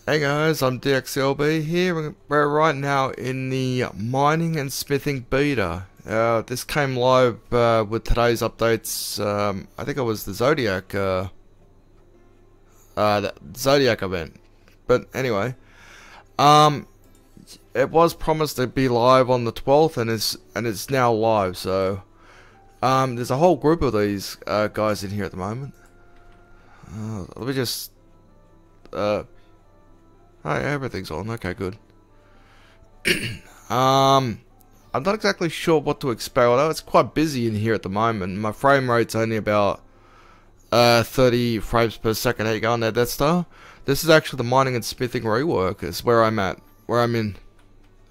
Hey guys, I'm dxthelb here. We're right now in the mining and smithing beta. This came live with today's updates. I think it was the Zodiac event. But anyway, it was promised to be live on the 12th, and it's now live. So there's a whole group of these guys in here at the moment. Let me just Oh, yeah, everything's on. Okay, good. I'm not exactly sure what to expect. Although it's quite busy in here at the moment. My frame rate's only about 30 frames per second. How you going there, Death Star? This is actually the mining and smithing rework. It's where I'm at, where I'm in,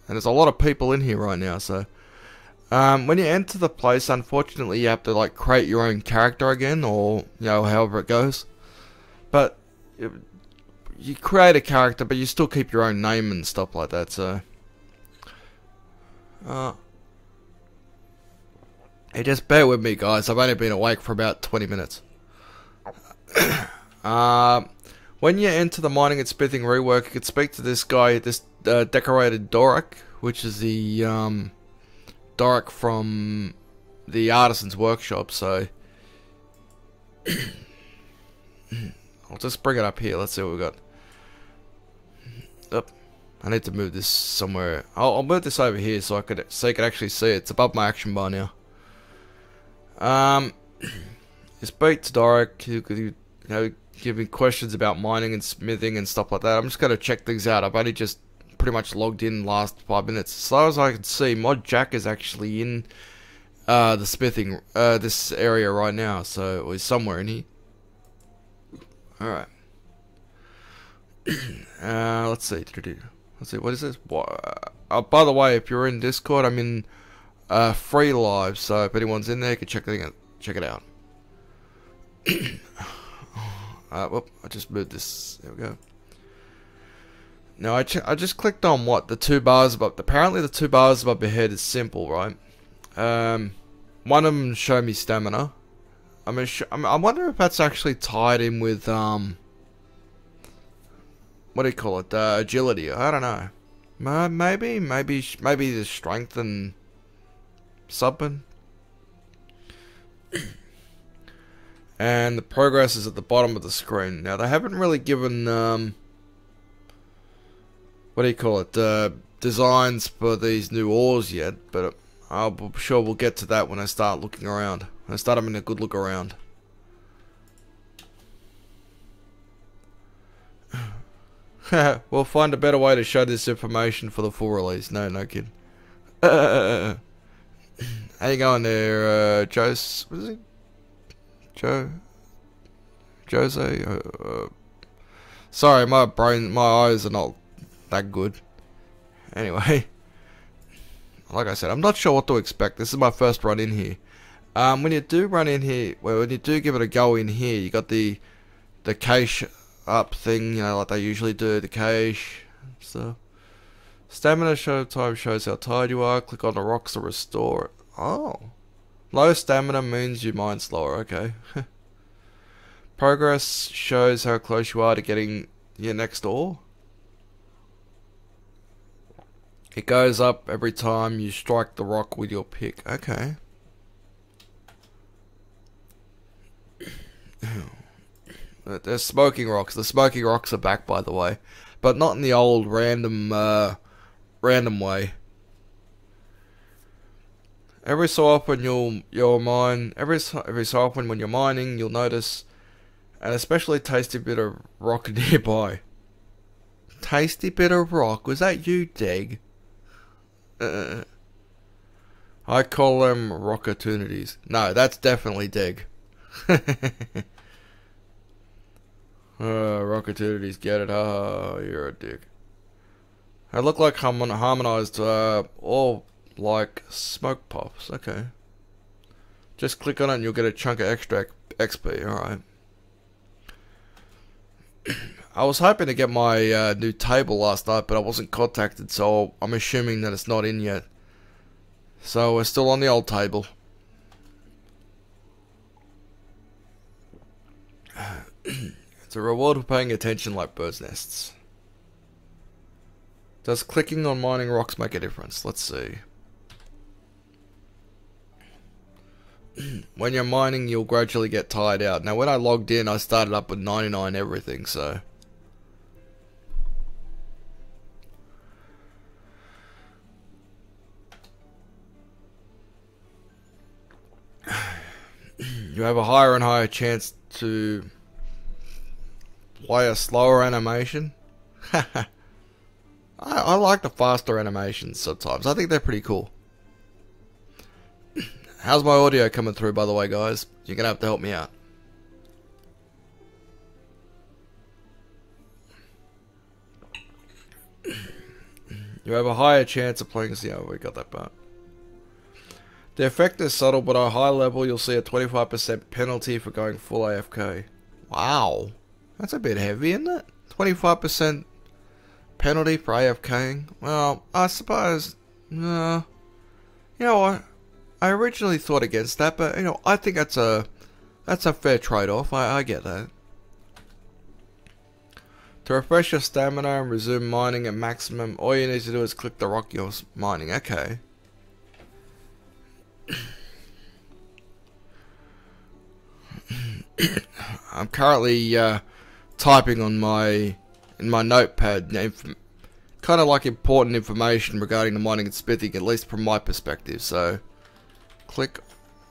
and there's a lot of people in here right now. So, when you enter the place, unfortunately, you have to like create your own character again, or however it goes. But you create a character, but you still keep your own name and stuff like that, so hey, just bear with me guys, I've only been awake for about 20 minutes. When you enter the mining and smithing rework, you can speak to this guy, this decorated Doric, which is the Doric from the Artisan's Workshop, so I'll just bring it up here, let's see what we got. I need to move this somewhere. I'll move this over here so you can actually see it. It's above my action bar now. You speak to Doric. You give me questions about mining and smithing and stuff like that. I'm just gonna check things out. I've only just pretty much logged in the last 5 minutes. As far as I can see, Mod Jack is actually in the smithing this area right now. So he's somewhere in here. All right. Let's see. Let's see, what is this? By the way, if you're in Discord, I'm in free live, so if anyone's in there, you can check it out. Whoop, I just moved this. There we go. Now I just clicked on what the two bars above. Apparently, the two bars above your head is simple, right? One of them show me stamina. I wonder if that's actually tied in with what do you call it? Agility. I don't know. Maybe the strength and something. And the progress is at the bottom of the screen. Now they haven't really given what do you call it? Designs for these new ores yet, but I'm sure we'll get to that when I start looking around. When I start having a good look around. We'll find a better way to show this information for the full release. No kidding. How you going there, Jose? What is it? Jose? Sorry, my eyes are not that good. Anyway, like I said, I'm not sure what to expect. This is my first run in here. When you do run in here, when you do give it a go in here, you got the cache up thing, like they usually do, the cache stuff. Stamina show time shows how tired you are. Click on the rocks to restore it. Oh, low stamina means you mine slower. Okay. Progress shows how close you are to getting your next ore. It goes up every time you strike the rock with your pick. Okay. There's smoking rocks. The smoking rocks are back, by the way, but not in the old random way. Every so often you'll mine. Every so often when you're mining, you'll notice an especially tasty bit of rock nearby. Tasty bit of rock? Was that you, Deg? I call them rockatunities. No, that's definitely Deg. Rockatunities, get it? You're a dick. They look like harmonized, all like smoke pops. Okay. Just click on it and you'll get a chunk of extra XP. Alright. I was hoping to get my new table last night, but I wasn't contacted, so I'm assuming that it's not in yet. So we're still on the old table. It's a reward for paying attention like birds' nests. Does clicking on mining rocks make a difference? Let's see. When you're mining, you'll gradually get tired out. Now, when I logged in, I started up with 99 everything, so... You have a higher and higher chance to play a slower animation. I like the faster animations sometimes. I think they're pretty cool. How's my audio coming through, by the way, guys? You're going to have to help me out. You have a higher chance of playing... Yeah, we got that part. The effect is subtle, but at a high level, you'll see a 25% penalty for going full AFK. Wow. That's a bit heavy, isn't it? 25% penalty for AFKing. Well, I suppose... you know what? I originally thought against that, but, you know, I think that's a fair trade-off. I get that. To refresh your stamina and resume mining at maximum, all you need to do is click the rock you're mining. Okay. I'm currently typing on in my notepad, kind of like important information regarding the mining and smithing, at least from my perspective. So, click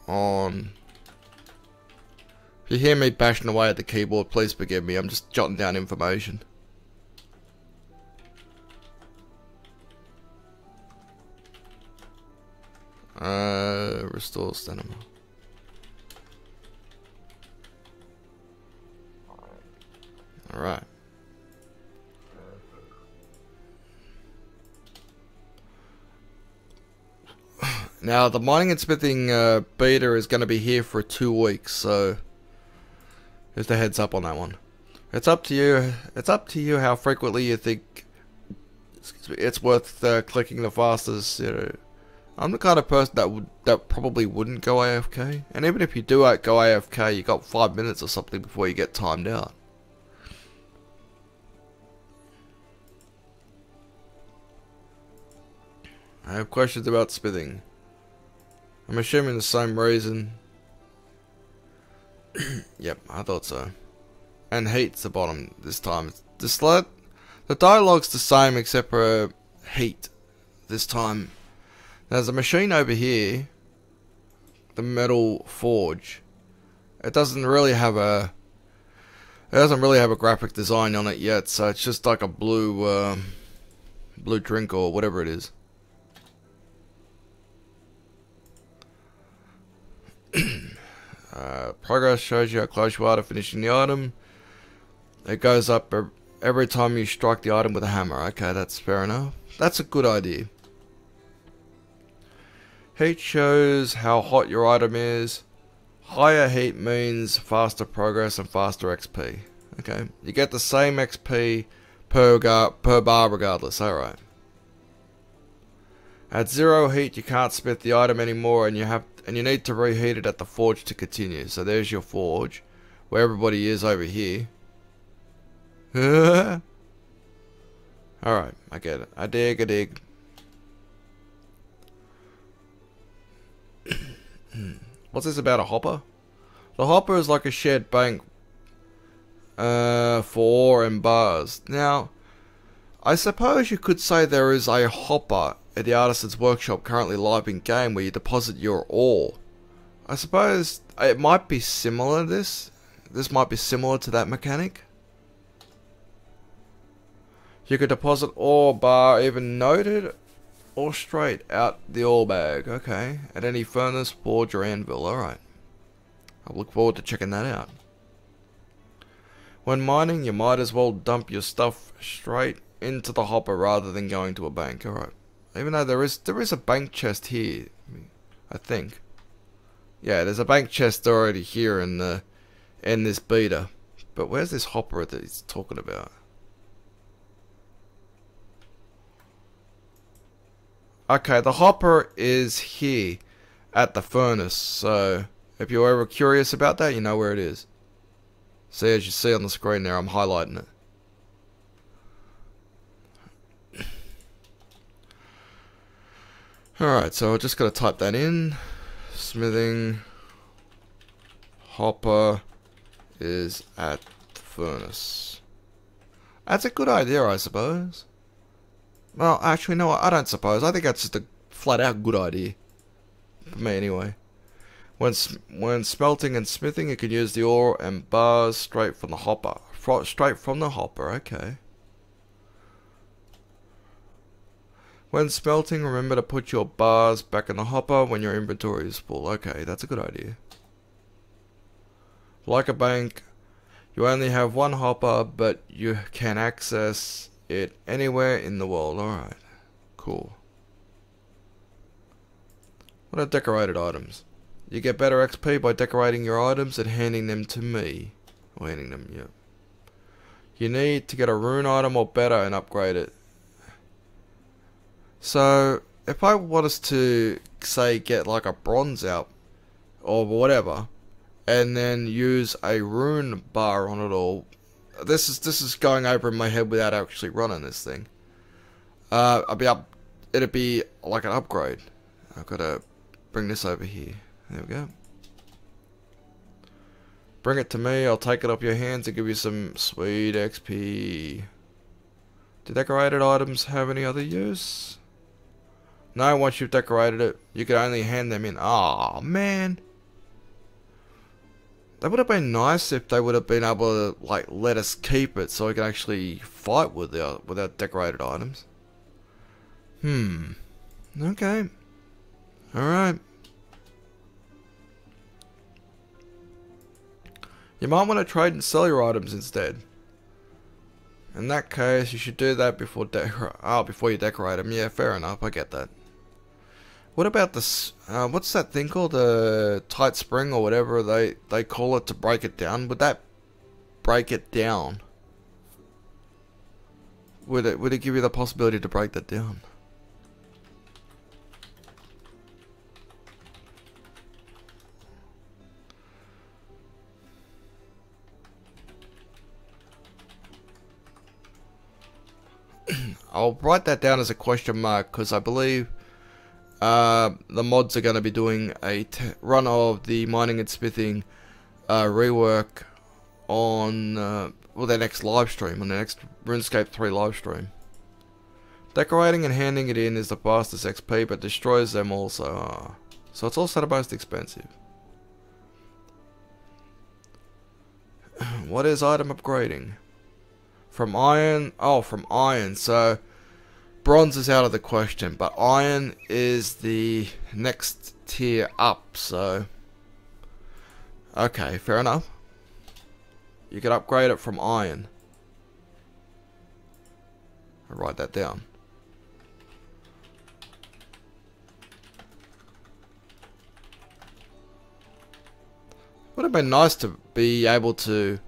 on. If you hear me bashing away at the keyboard, please forgive me. I'm just jotting down information. Restore stamina. Alright. Now, the mining and smithing beta is going to be here for 2 weeks, so just a heads up on that one. It's up to you. It's up to you how frequently you think it's worth clicking the fastest. You know, I'm the kind of person that probably wouldn't go AFK, and even if you do go AFK, you got 5 minutes or something before you get timed out. I have questions about smithing. I'm assuming the same reason. Yep, I thought so. And heat's the bottom this time. The dialogue's the same except for heat this time. There's a machine over here, the metal forge. It doesn't really have a graphic design on it yet, so it's just like a blue drink or whatever it is. Progress shows you how close you are to finishing the item. It goes up every time you strike the item with a hammer. Okay, that's fair enough. That's a good idea. Heat shows how hot your item is. Higher heat means faster progress and faster XP. Okay, you get the same XP per bar regardless. Alright. At 0 heat, you can't smith the item anymore, and you need to reheat it at the forge to continue. So there's your forge, where everybody is over here. Alright, I get it. I dig. What's this about, a hopper? The hopper is like a shared bank for ore and bars. Now, I suppose you could say there is a hopper at the Artisan's Workshop currently live in game where you deposit your ore. I suppose it might be similar to this. This might be similar to that mechanic. You could deposit ore, bar, even noted, or straight out the ore bag. Okay, at any furnace, forge, or anvil. Alright. I look forward to checking that out. When mining, you might as well dump your stuff straight into the hopper rather than going to a bank. Alright. Even though there is a bank chest here, I think. Yeah, there's a bank chest already here in this beta. But where's this hopper that he's talking about? Okay, the hopper is here at the furnace. So if you're ever curious about that, you know where it is. See, as you see on the screen there, I'm highlighting it. Alright, so I just gotta type that in. Smithing hopper is at the furnace. That's a good idea, I suppose. Well, actually, no, I don't suppose. I think that's just a flat-out good idea. For me, anyway. When smelting and smithing, you can use the ore and bars straight from the hopper. Straight from the hopper, okay. When smelting, remember to put your bars back in the hopper when your inventory is full. Okay, that's a good idea. Like a bank, you only have one hopper, but you can access it anywhere in the world. Alright, cool. What are decorated items? You get better XP by decorating your items and handing them to me. Or handing them, yeah. You need to get a rune item or better and upgrade it. So, if I want us to, say, get like a bronze out, or whatever, and then use a rune bar on it all, this is going over in my head without actually running this thing. It'd be like an upgrade. I've got to bring this over here. There we go. Bring it to me, I'll take it off your hands and give you some sweet XP. Do decorated items have any other use? No, once you've decorated it, you can only hand them in. Aw, man. That would have been nice if they would have been able to, like, let us keep it so we can actually fight with our decorated items. Okay. Alright. You might want to trade and sell your items instead. In that case, you should do that before you decorate them. Yeah, fair enough. I get that. What about this? What's that thing called? The tight spring or whatever they call it to break it down. Would that break it down? Would it give you the possibility to break that down? I'll write that down as a question mark because I believe the mods are going to be doing a run of the mining and smithing rework on their next live stream, on the next RuneScape 3 live stream. Decorating and handing it in is the fastest XP, but destroys them also. So it's also the most expensive. What is item upgrading? From iron? Oh, from iron. So bronze is out of the question, but iron is the next tier up, so okay, fair enough. You can upgrade it from iron. I'll write that down. Would have been nice to be able to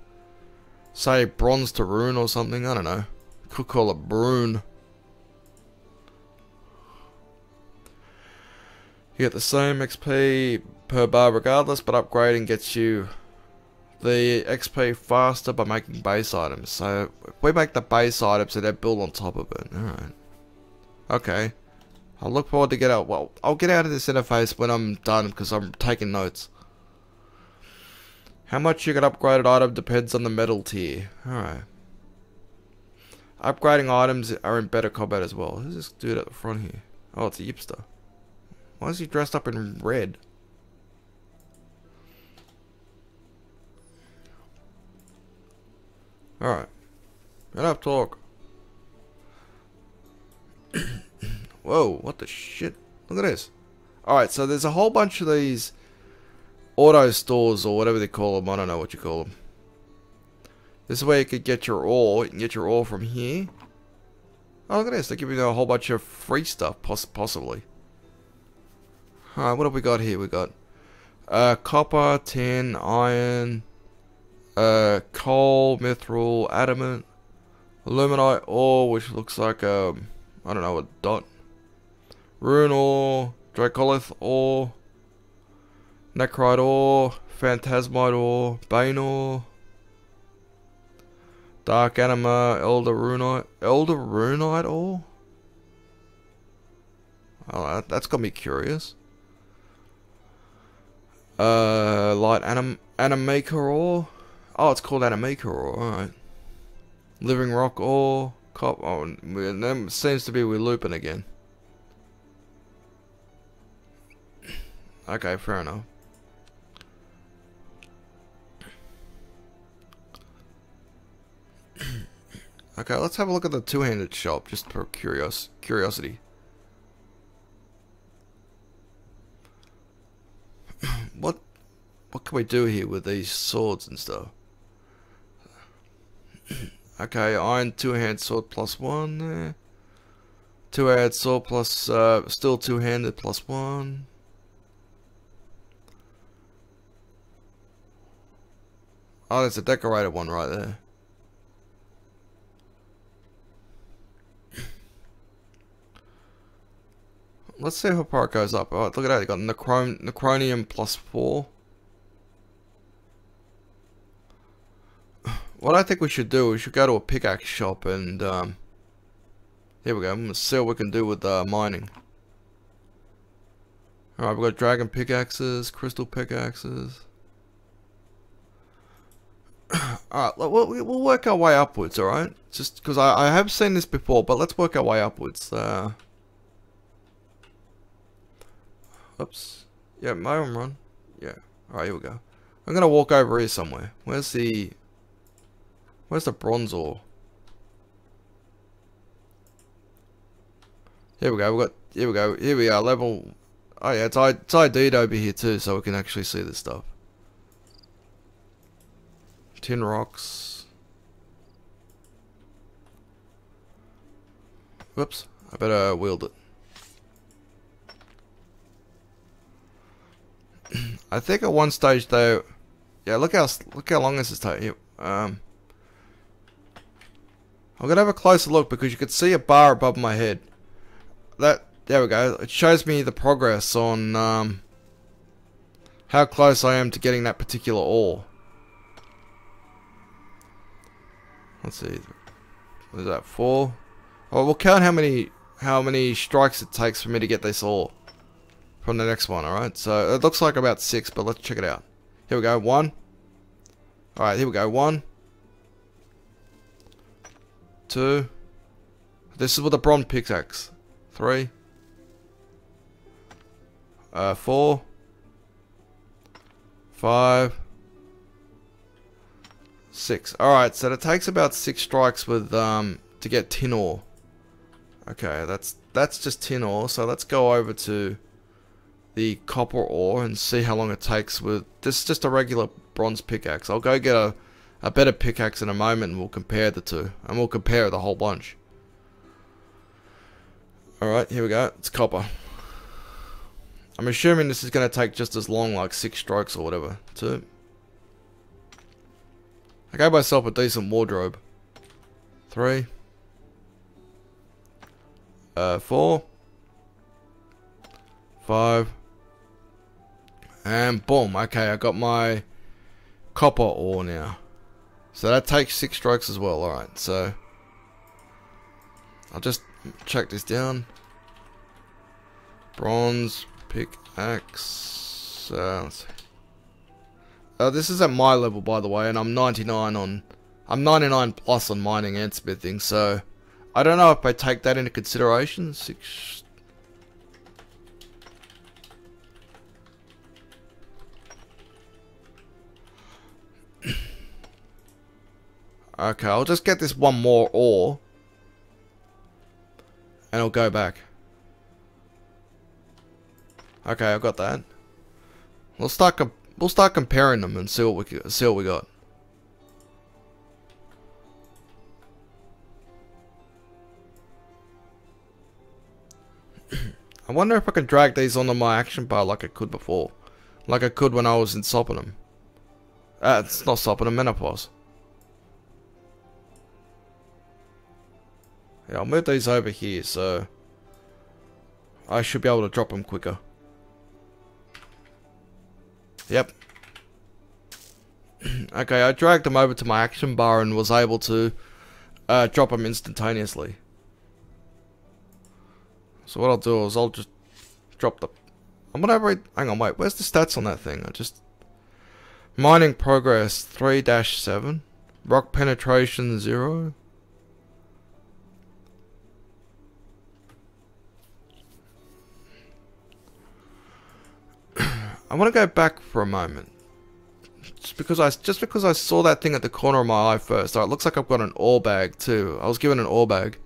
say bronze to rune or something, I don't know. Could call it brune. You get the same XP per bar regardless, but upgrading gets you the XP faster by making base items. So if we make the base items and then build on top of it. Alright. Okay. I'll look forward to get out. Well, I'll get out of this interface when I'm done because I'm taking notes. How much you get upgraded item depends on the metal tier. Alright. Upgrading items are in better combat as well. Who's this dude at the front here? Oh, it's a Yipster. Why is he dressed up in red? Alright. Enough talk. Whoa, what the shit? Look at this. Alright, so there's a whole bunch of these auto stores or whatever they call them. I don't know what you call them. This is where you could get your ore. You can get your ore from here. Oh, look at this. They give you a whole bunch of free stuff, possibly. Alright, what have we got here? We got copper, tin, iron, coal, mithril, adamant, aluminite ore, which looks like I don't know, a dot. Rune ore, dracolith ore, nechrite ore, phantasmite ore, bane ore, dark anima, elder runite ore. Oh, that's got me curious. Light animaker ore. Oh, it's called animaker ore. Alright. Living rock ore. Oh, and then it seems to be we're looping again. Okay, fair enough. Okay, let's have a look at the two-handed shop, just for curiosity. What can we do here with these swords and stuff? Okay, iron two-handed sword +1 there. Two-handed sword plus still two-handed +1. Oh, there's a decorated one right there. Let's see how far it goes up. Alright, look at that. You got necronium +4. What I think we should do, we should go to a pickaxe shop and here we go. I'm gonna see what we can do with mining. Alright, we've got dragon pickaxes, crystal pickaxes. Alright, we'll work our way upwards, alright? Just because I have seen this before, but let's work our way upwards. Oops. Yeah, my own run. Yeah. Alright, here we go. I'm gonna walk over here somewhere. Where's the bronze ore? Here we go. Here we go. Here we are. Level. Oh yeah, it's ID'd over here too, so we can actually see this stuff. Tin rocks. Whoops. I better wield it. I think at one stage though, yeah, look how long this is taking. I'm gonna have a closer look because you could see a bar above my head. There we go. It shows me the progress on how close I am to getting that particular ore. Let's see. What is that? 4. Oh, we'll count how many strikes it takes for me to get this ore from the next one, alright? So it looks like about 6, but let's check it out. Here we go, 1. Alright, here we go, 1. 2. This is with a bronze pickaxe. 3. 4. 5. 6. Alright, so it takes about 6 strikes with to get tin ore. Okay, that's just tin ore, so let's go over to the copper ore and see how long it takes with this is just a regular bronze pickaxe. I'll go get a better pickaxe in a moment and we'll compare the two. And we'll compare the whole bunch. Alright, here we go. It's copper. I'm assuming this is going to take just as long, like 6 strikes or whatever. 2. I gave myself a decent wardrobe. 3. 4. 5. And boom. Okay, I got my copper ore now. So that takes 6 strikes as well. Alright, so I'll just check this down. Bronze pickaxe. Let's see. This is at my level, by the way, and I'm 99 plus on mining and smithing, so I don't know if I take that into consideration. 6. Okay, I'll just get this one more ore, and I'll go back. Okay, I've got that. We'll start comparing them and see what we got. I wonder if I can drag these onto my action bar like I could before, like I could when I was in Sopenham. It's not Sopenham, Menopause. Yeah, I'll move these over here, so I should be able to drop them quicker. Yep. Okay, I dragged them over to my action bar and was able to drop them instantaneously. So what I'll do is I'll just drop the... I'm gonna read... Hang on, wait. Where's the stats on that thing? I just... Mining progress 3-7. Rock penetration 0. I want to go back for a moment. Just because I saw that thing at the corner of my eye first. Oh, it looks like I've got an ore bag too. I was given an ore bag.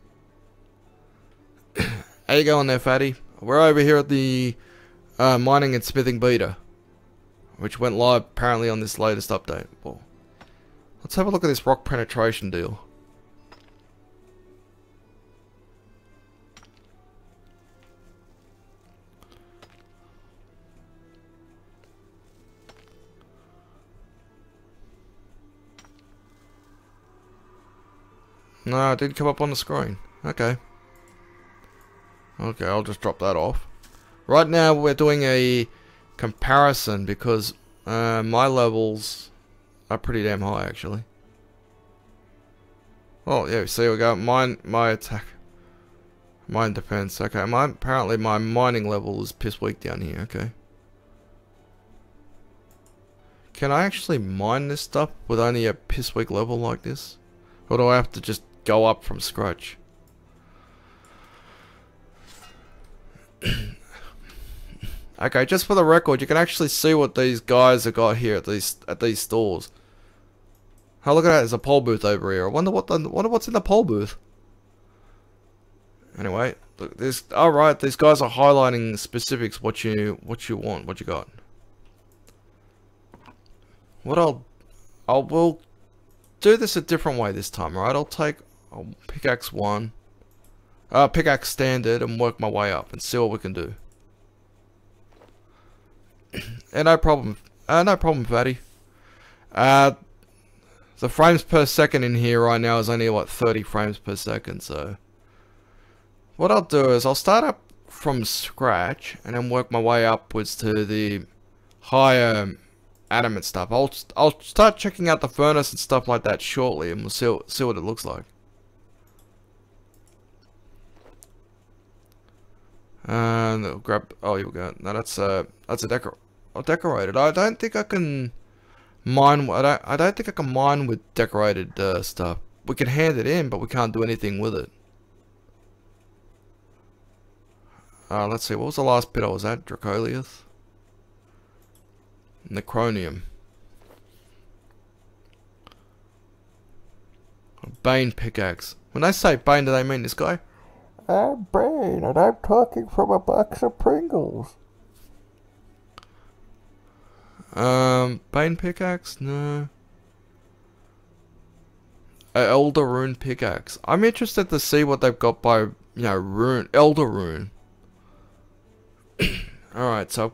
How you going there, fatty? We're over here at the mining and smithing beta, which went live apparently on this latest update. Well, let's have a look at this rock penetration deal. No, it didn't come up on the screen. Okay. Okay, I'll just drop that off. Right now we're doing a comparison because my levels are pretty damn high actually. Oh yeah, see we go. My attack, mine defense. Okay, apparently my mining level is piss weak down here. Okay. Can I actually mine this stuff with only a piss weak level like this? Or do I have to just go up from scratch? Okay, just for the record, you can actually see what these guys have got here at these stores. Oh, look at that! There's a poll booth over here. I wonder what's in the poll booth. Anyway, look, this. All right, these guys are highlighting specifics. What you want? What you got? What we'll do this a different way this time, right? I'll pickaxe 1, pickaxe standard, and work my way up and see what we can do. No problem, fatty. The frames per second in here right now is only what 30 frames per second. So what I'll do is I'll start up from scratch and then work my way upwards to the higher adamant stuff. I'll start checking out the furnace and stuff like that shortly, and we'll see what it looks like. And grab. Oh, here we go. No, that's a decorated. I don't think I can mine. I don't think I can mine with decorated stuff. We can hand it in, but we can't do anything with it. Let's see. What was the last bit I was at? Dracolius. Necronium. Bane pickaxe. When they say Bane, do they mean this guy? I'm Bane, and I'm talking from a box of Pringles. Bane pickaxe? No. Elder Rune pickaxe. I'm interested to see what they've got by, rune, Elder Rune. Alright, so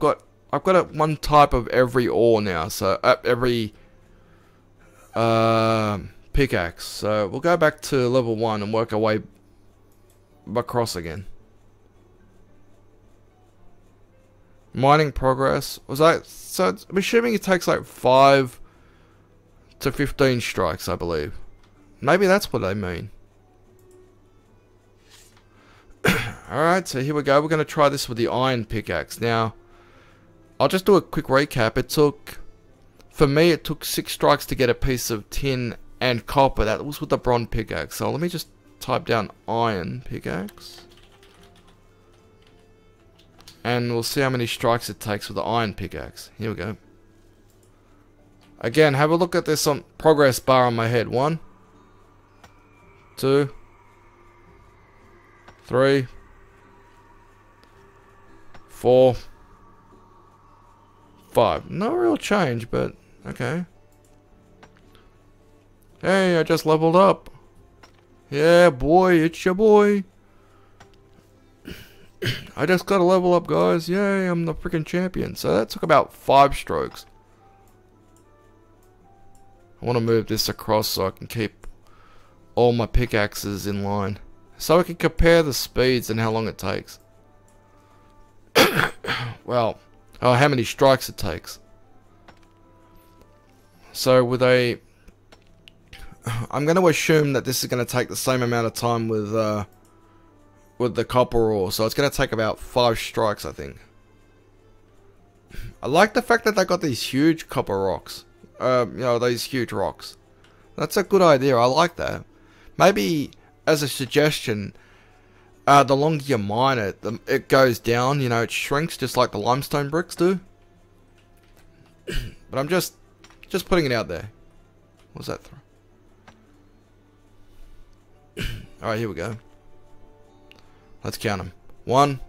I've got one type of every ore now, so every pickaxe. So we'll go back to level 1 and work our way across again. Mining progress was that? So I'm assuming it takes like 5 to 15 strikes, I believe. Maybe that's what they mean. Alright, so here we go. We're going to try this with the iron pickaxe. Now, I'll just do a quick recap. For me, it took 6 strikes to get a piece of tin and copper. That was with the bronze pickaxe. So let me just type down iron pickaxe. And we'll see how many strikes it takes with the iron pickaxe. Here we go. Again, have a look at this on progress bar on my head. 1, 2, 3, 4, 5. No real change, but okay. Hey, I just leveled up. Yeah, boy, it's your boy. I just got to level up, guys. Yay, I'm the freaking champion. So that took about 5 strokes. I want to move this across so I can keep all my pickaxes in line. So I can compare the speeds and how long it takes. Well, how many strikes it takes. So with I'm going to assume that this is going to take the same amount of time with with the copper ore, so it's going to take about 5 strikes, I think. I like the fact that they got these huge copper rocks. You know, these huge rocks. That's a good idea. I like that. Maybe as a suggestion, the longer you mine it, it goes down. You know, it shrinks just like the limestone bricks do. But I'm just putting it out there. What's that throw? Alright, here we go. Let's count them. 1,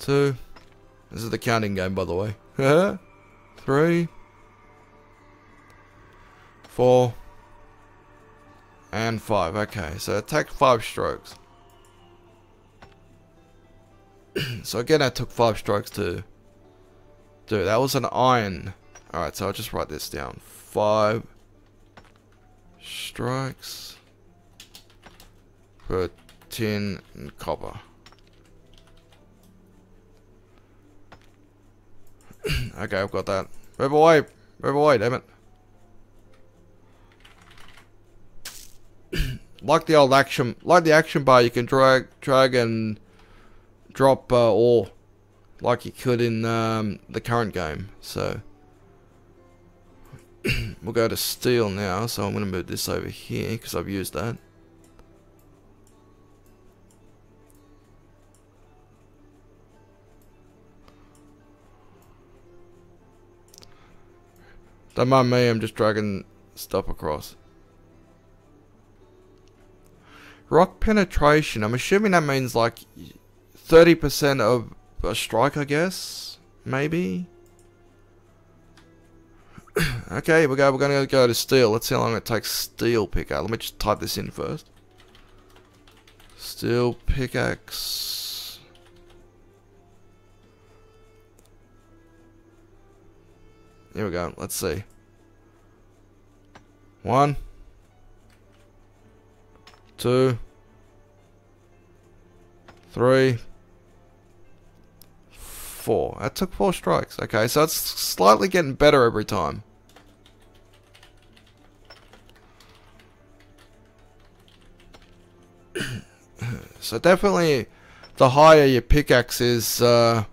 2. This is the counting game, by the way. 3, 4, and 5. Okay, so it takes 5 strokes. So again, that took 5 strokes to do. That was an iron. Alright, so I'll just write this down. 5 strikes for tin and copper. Okay, I've got that. Move away, damn it. Like the old action, like the action bar, you can drag and drop ore, like you could in the current game. So we'll go to steel now. So I'm going to move this over here because I've used that. Don't mind me, I'm just dragging stuff across. Rock penetration, I'm assuming that means like 30% of a strike, I guess? Maybe? Okay, we're going to go to steel. Let's see how long it takes steel pickaxe. Let me just type this in first. Steel pickaxe. Here we go. Let's see. 1, 2, 3, 4. That took 4 strikes. Okay, so it's slightly getting better every time. So definitely, the higher your pickaxe is, the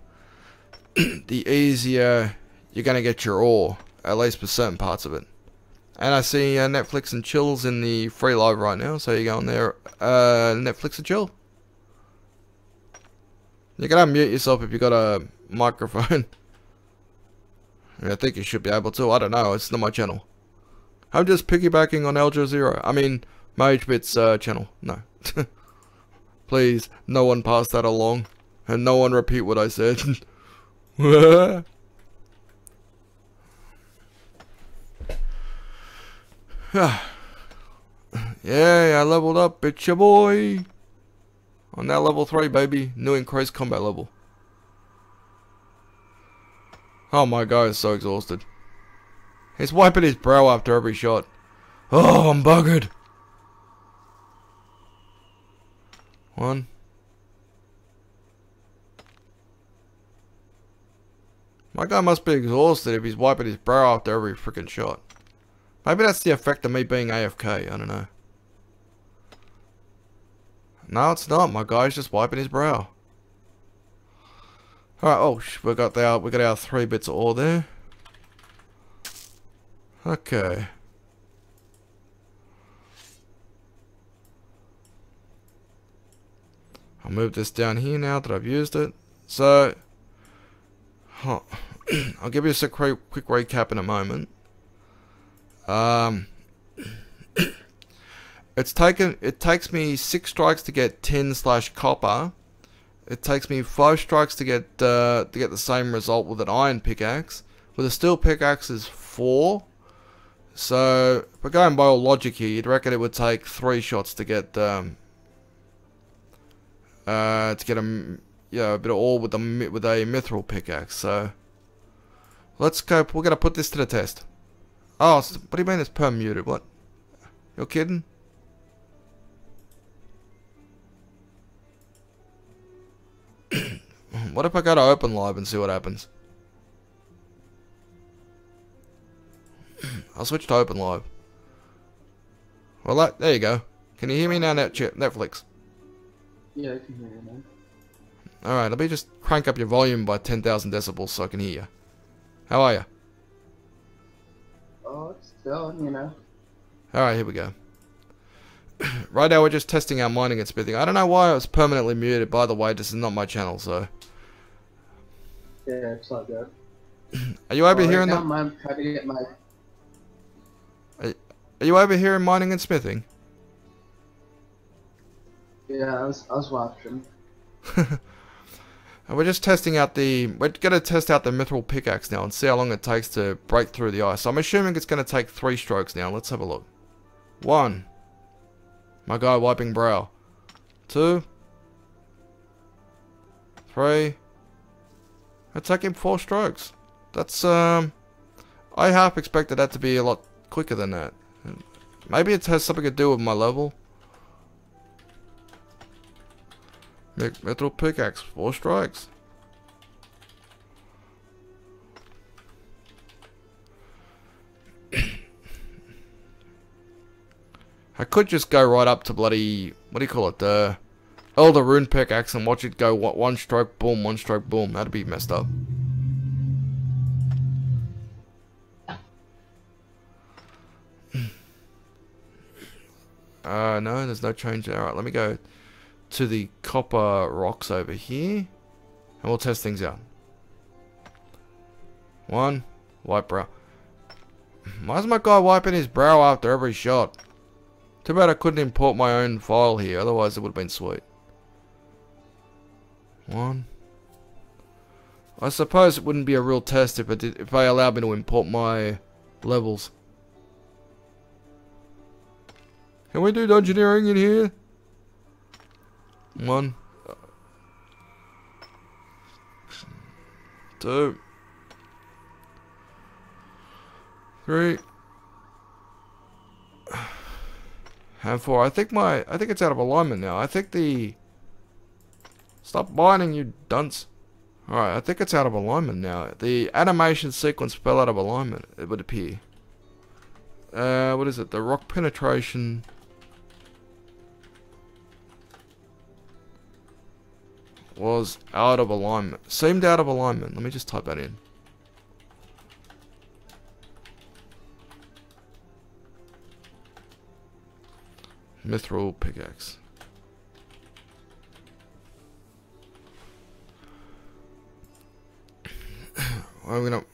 easier you're going to get your ore, at least for certain parts of it. And I see Netflix and Chill's in the free live right now, so you go on there, Netflix and Chill. You can unmute yourself if you got a microphone. I think you should be able to, I don't know, it's not my channel. I'm just piggybacking on Aljo Zero, I mean, MageBit's channel, no. Please, no one pass that along, and no one repeat what I said. Yeah, I leveled up, bitch boy. I'm now level 3, baby. New increased combat level. Oh my god, is so exhausted. He's wiping his brow after every shot. Oh, I'm buggered. 1. My guy must be exhausted if he's wiping his brow after every freaking shot. Maybe that's the effect of me being AFK, I don't know. No, it's not. My guy's just wiping his brow. Alright, oh, we got our 3 bits of ore there. Okay. I'll move this down here now that I've used it. So, I'll give you a quick recap in a moment. It takes me 6 strikes to get tin/copper. It takes me 5 strikes to get the same result with an iron pickaxe. With a steel pickaxe is 4. So, if we're going by all logic here, you'd reckon it would take 3 shots to get a bit of ore with a mithril pickaxe. So, let's go. We're gonna put this to the test. Oh, what do you mean it's permuted? What? You're kidding? What if I go to open live and see what happens? I'll switch to open live. Well, there you go. Can you hear me now, Netflix? Yeah, I can hear you, man. Alright, let me just crank up your volume by 10,000 decibels so I can hear you. How are you? Oh, it's going, you know. Alright, here we go. Right now we're just testing our mining and smithing. I don't know why I was permanently muted. By the way, this is not my channel, so... Yeah, it's all good. Are you over Right here in now, the... I'm trying to get my... Are you over here in mining and smithing? Yeah, I was watching. And we're just testing out the... We're going to test out the Mithril Pickaxe now and see how long it takes to break through the ice. So I'm assuming it's going to take 3 strokes now. Let's have a look. 1. My guy wiping brow. 2. 3. It's taking 4 strokes. That's, I half expected that to be a lot quicker than that. Maybe it has something to do with my level. Mithril Pickaxe, 4 strikes. I could just go right up to bloody, what do you call it, the Elder Rune Pickaxe and watch it go 1 stroke, boom, 1 stroke, boom. That'd be messed up. No, there's no change there. Alright, let me go to the copper rocks over here. And we'll test things out. 1. Wipe brow. Why is my guy wiping his brow after every shot? Too bad I couldn't import my own file here. Otherwise it would have been sweet. 1. I suppose it wouldn't be a real test if they allowed me to import my levels. Can we do dungeoneering in here? 1. 2. 3. And 4. I think it's out of alignment now. I think the... Stop mining, you dunce. Alright, I think it's out of alignment now. The animation sequence fell out of alignment, it would appear. What is it? The rock penetration... was out of alignment. Seemed out of alignment. Let me just type that in. Mithril Pickaxe. I'm gonna...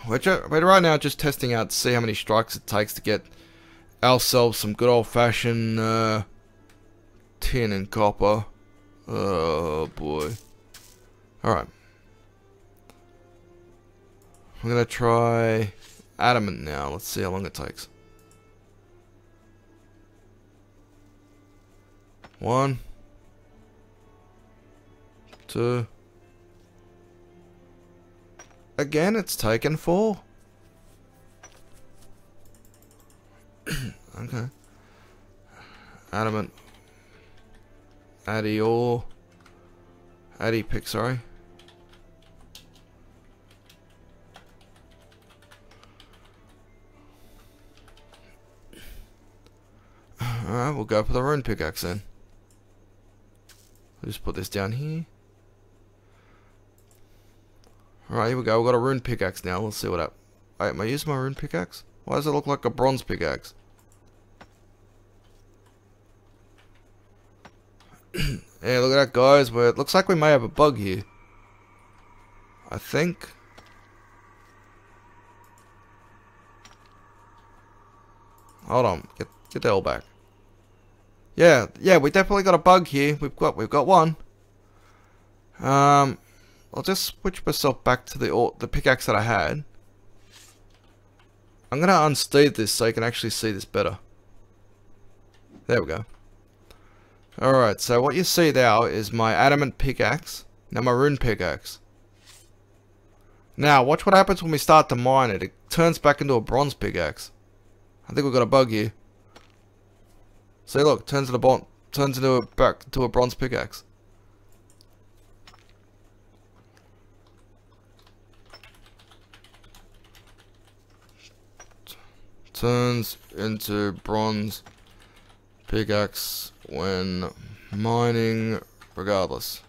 We're right now just testing out to see how many strikes it takes to get ourselves some good old-fashioned tin and copper. Oh boy. Alright. I'm gonna try adamant now. Let's see how long it takes. 1. 2. Again, it's taken 4. Okay. Adamant. Addy ore. Addy pick, sorry. Alright, we'll go for the rune pickaxe then. I'll just put this down here. Alright, here we go. We've got a rune pickaxe now. Let's see what up. Wait, am I using my rune pickaxe? Why does it look like a bronze pickaxe? Yeah, look at that, guys. It looks like we may have a bug here. I think. Hold on. Get the L back. Yeah, we definitely got a bug here. We've got one. I'll just switch myself back to the pickaxe that I had. I'm gonna unsteed this so you can actually see this better. There we go. Alright, so what you see now is my adamant pickaxe. Now my rune pickaxe. Now, watch what happens when we start to mine it. It turns back into a bronze pickaxe. I think we've got a bug here. See, look, turns into back to a bronze pickaxe. Turns into bronze pickaxe when mining regardless.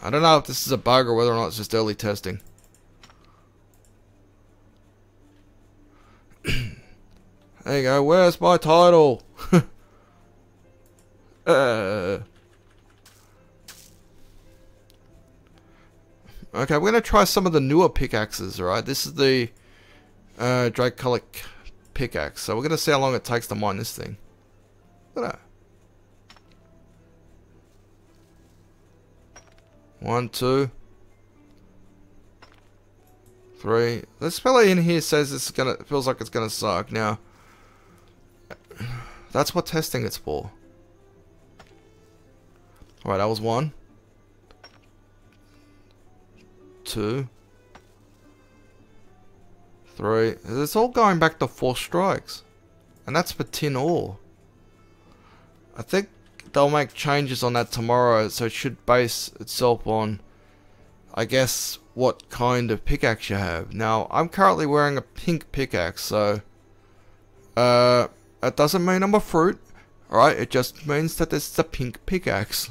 I don't know if this is a bug or whether or not it's just early testing. There you go, where's my title? Okay, we're going to try some of the newer pickaxes, right? This is the Dracolic pickaxe. So we're going to see how long it takes to mine this thing. Look at that. 1, 2, 3. The speller in here says it's gonna, it feels like it's gonna suck. Now, that's what testing it's for. Alright, that was 1, 2, 3. It's all going back to 4 strikes. And that's for tin ore. I think they'll make changes on that tomorrow, so it should base itself on, I guess, what kind of pickaxe you have. Now, I'm currently wearing a pink pickaxe, so that doesn't mean I'm a fruit, alright? It just means that this is a pink pickaxe.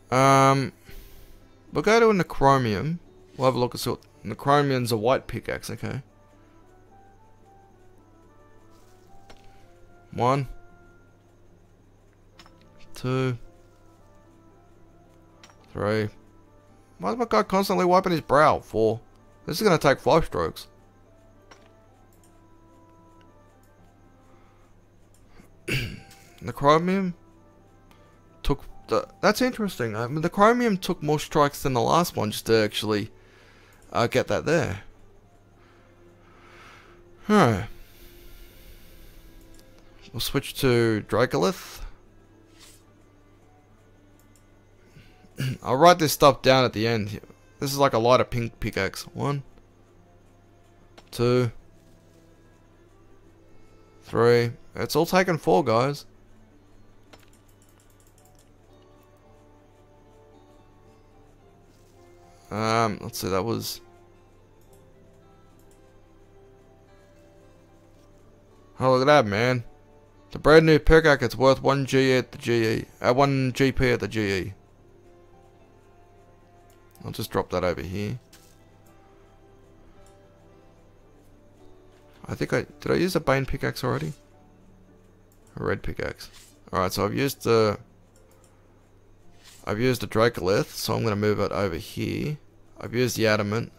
We'll go to a Necromium. We'll have a look and see what Necromium's a white pickaxe, okay. 1, 2, 3. Why is my guy constantly wiping his brow? 4. This is going to take 5 strokes. The chromium took... that's interesting. I mean, the chromium took more strikes than the last one just to actually get that there. Huh. We'll switch to Dracolith. I'll write this stuff down at the end. This is like a lighter pink pickaxe. 1, 2, 3. It's all taken 4, guys. Let's see, that was... oh, look at that, man. The brand new pickaxe, it's worth 1 G at the GE. 1 GP at the GE. I'll just drop that over here. I think did I use a Bane pickaxe already? A red pickaxe. Alright, so I've used the Dracolith, so I'm gonna move it over here. I've used the adamant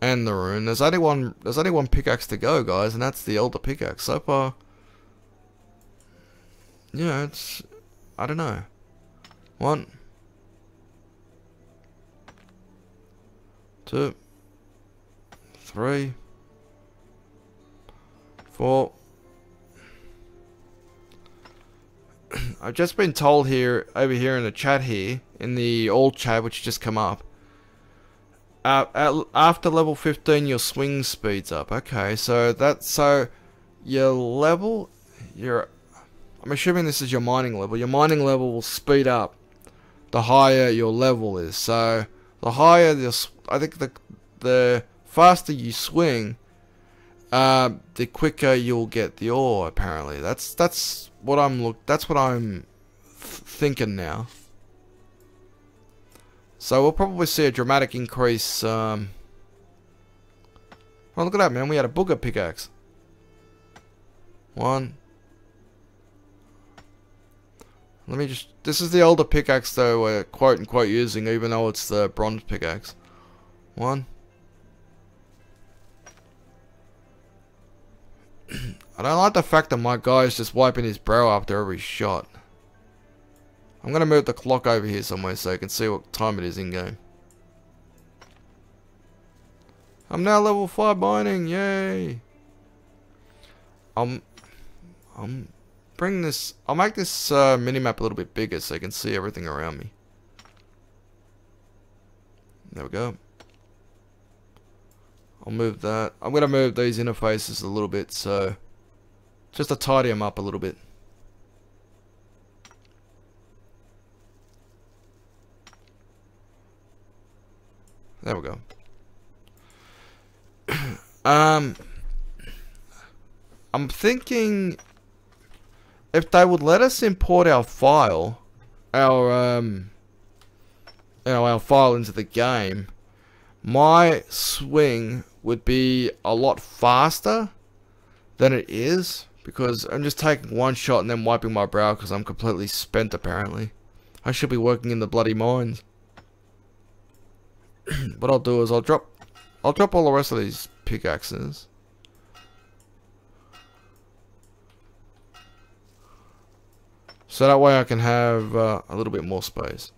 and the rune. There's only one pickaxe to go, guys, and that's the elder pickaxe. So far, yeah, it's, I don't know. 1, 2, 3, 4. I've just been told here, over here in the chat here, in the old chat which just come up, after level 15 your swing speeds up. Okay, so your level, I'm assuming this is your mining level. Your mining level will speed up the higher your level is. So the higher I think the faster you swing, the quicker you'll get the ore. Apparently, that's what I'm thinking now. So we'll probably see a dramatic increase. Oh, look at that, man! We had a booger pickaxe. 1. Let me just... this is the older pickaxe though we're quote unquote using, even though it's the bronze pickaxe. 1. I don't like the fact that my guy's just wiping his brow after every shot. I'm gonna move the clock over here somewhere so I can see what time it is in game. I'm now level 5 mining, yay! I'll make this minimap a little bit bigger so you can see everything around me. There we go. I'll move that. I'm gonna move these interfaces a little bit so Just to tidy them up a little bit. There we go. I'm thinking if they would let us import our file, our file into the game, my swing would be a lot faster than it is, because I'm just taking one shot and then wiping my brow because I'm completely spent apparently. I should be working in the bloody mines. What I'll do is I'll drop all the rest of these pickaxes. So that way I can have a little bit more space.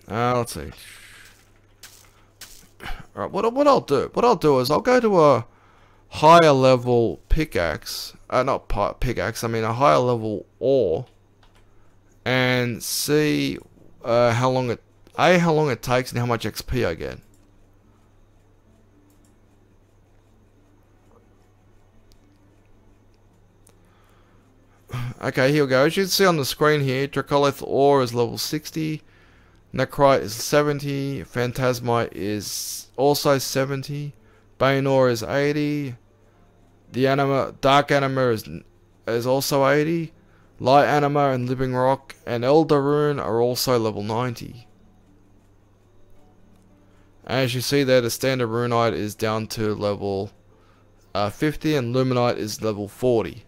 Let's see. Alright, what I'll do is I'll go to a higher level pickaxe. Not pickaxe, I mean a higher level ore. And see how long it takes and how much XP I get. Okay, here we go. As you can see on the screen here, Dracolith ore is level 60, Necrite is 70, Phantasmite is also 70, Bane ore is 80, the Dark Anima is also 80, Light Anima and Living Rock and Elder Rune are also level 90. As you see there, the standard Runite is down to level 50 and Luminite is level 40.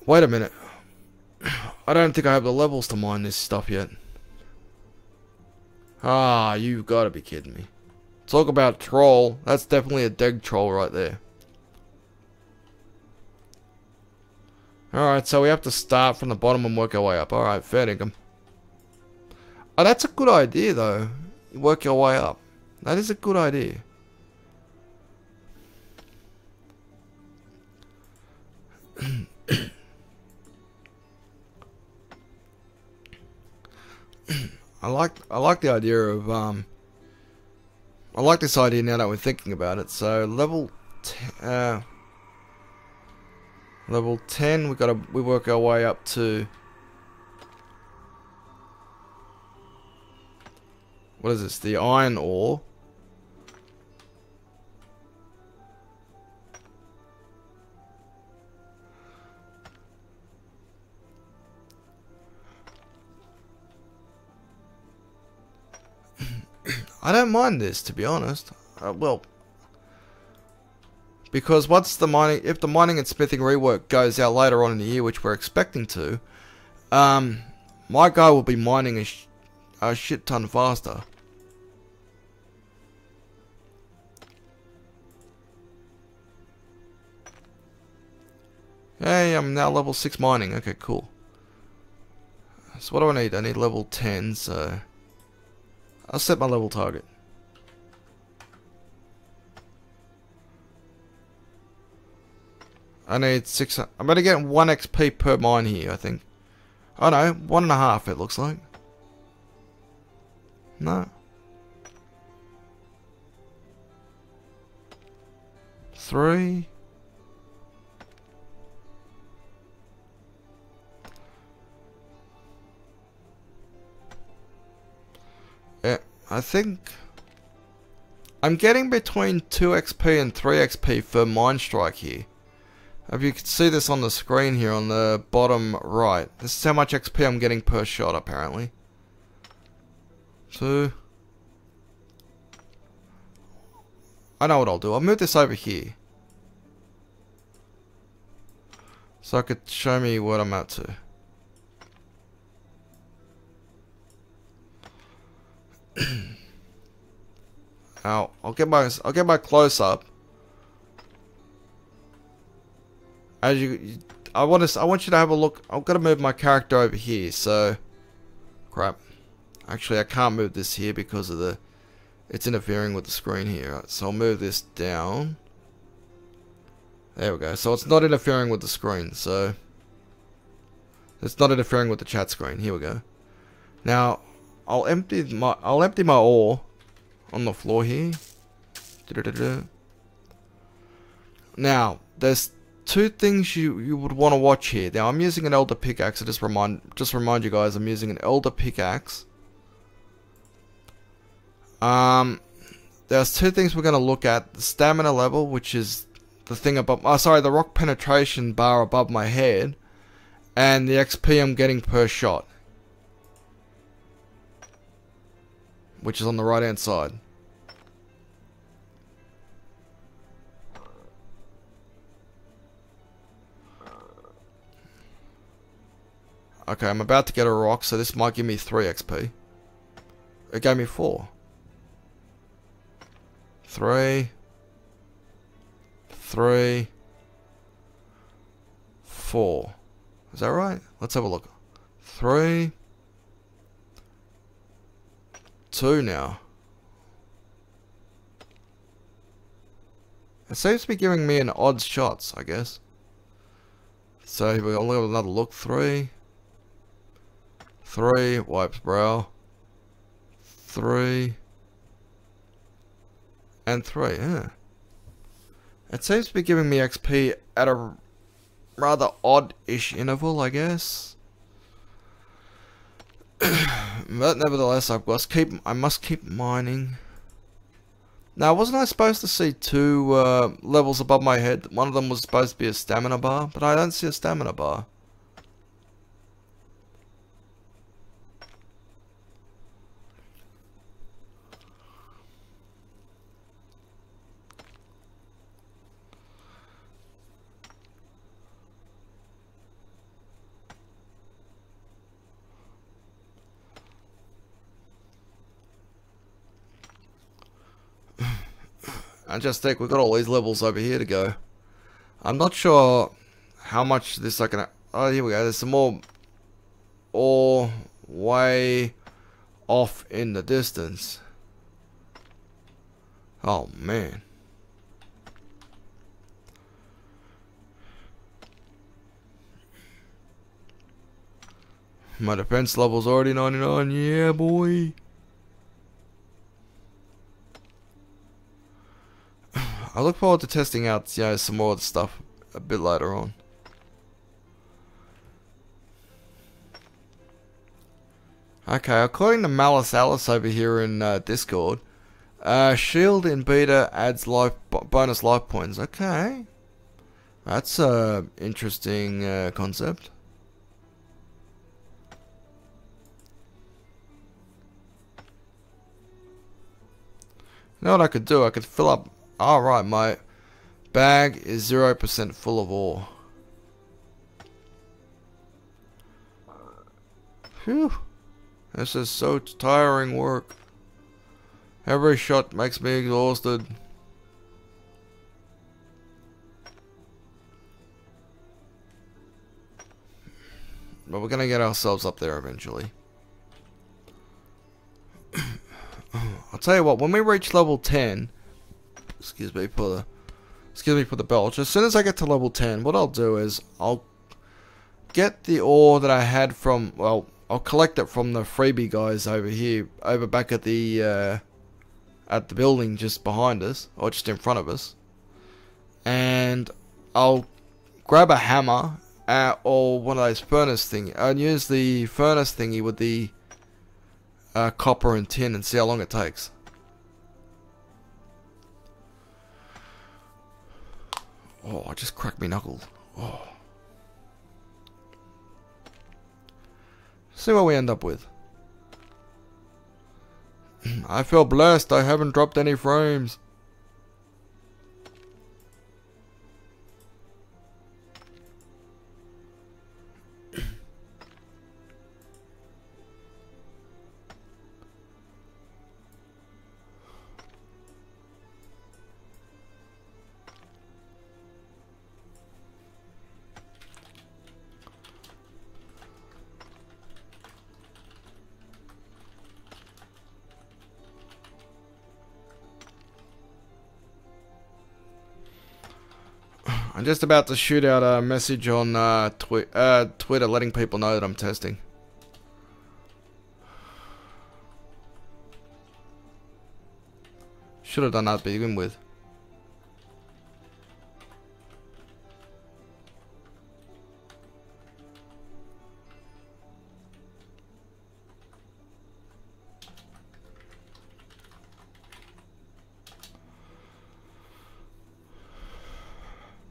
Wait a minute. I don't think I have the levels to mine this stuff yet. Ah, you've got to be kidding me. Talk about troll. That's definitely a deg troll right there. Alright, so we have to start from the bottom and work our way up. Alright, fair dinkum. Oh, that's a good idea though. Work your way up. That is a good idea. I like the idea of I like this idea now that we're thinking about it. So level 10 we work our way up to, what is this? The iron ore. I don't mind this, to be honest. Well, because once the mining, if the mining and smithing rework goes out later on in the year, which we're expecting to, my guy will be mining a shit ton faster. Hey, I'm now level 6 mining. Okay, cool. So what do I need? I need level 10, so I'll set my level target. I need 6. I'm going to get 1 XP per mine here, I think. Oh no, 1.5 it looks like. No. 3. Yeah, I think I'm getting between 2 XP and 3 XP for Mine Strike here. If you can see this on the screen here on the bottom right. This is how much XP I'm getting per shot apparently. 2. I know what I'll do. I'll move this over here. So it could show me what I'm up to. Now, I'll get my close up. As I want you to have a look. I've got to move my character over here. So, crap. Actually, I can't move this here because of it's interfering with the screen here. So I'll move this down. There we go. So it's not interfering with the screen. So it's not interfering with the chat screen. Here we go. Now I'll empty my ore on the floor here. Now, there's two things you would want to watch here. Now, I'm using an Elder Pickaxe. So just remind you guys, I'm using an Elder Pickaxe. There's two things we're going to look at. The stamina level, which is the thing above... Oh, sorry, the rock penetration bar above my head. And the XP I'm getting per shot. Which is on the right hand side. Okay, I'm about to get a rock, so this might give me 3 XP. It gave me 4. 3. 3. 4. Is that right? Let's have a look. 3. 2 now. It seems to be giving me an odds shots, I guess. So here we go, another look. 3. 3, wipes brow. 3. And 3, yeah. It seems to be giving me XP at a rather odd-ish interval, I guess. But nevertheless, I must keep mining. Now, wasn't I supposed to see 2 levels above my head? One of them was supposed to be a stamina bar, but I don't see a stamina bar. I just think we've got all these levels over here to go. I'm not sure how much this I can... Oh, here we go. There's some more ore way off in the distance. Oh, man. My defense level's already 99. Yeah, boy. I look forward to testing out, you know, some more of the stuff a bit later on. Okay, according to Malice Alice over here in Discord, shield in beta adds bonus life points. Okay, that's a interesting concept. You know what I could do? I could fill up. Alright, my bag is 0% full of ore. Phew. This is so tiring work. Every shot makes me exhausted. But we're gonna get ourselves up there eventually. I'll tell you what, when we reach level 10... Excuse me for the belch. As soon as I get to level 10, what I'll do is I'll get the ore that I had from, well, I'll collect it from the freebie guys over here, over back at the building just behind us, or just in front of us. And I'll grab a hammer or one of those furnace thingy. I'll use the furnace thingy with the copper and tin and see how long it takes. Oh, I just cracked me knuckles. Oh. See what we end up with. I feel blessed. I haven't dropped any frames. I'm just about to shoot out a message on Twitter letting people know that I'm testing. Should have done that to begin with.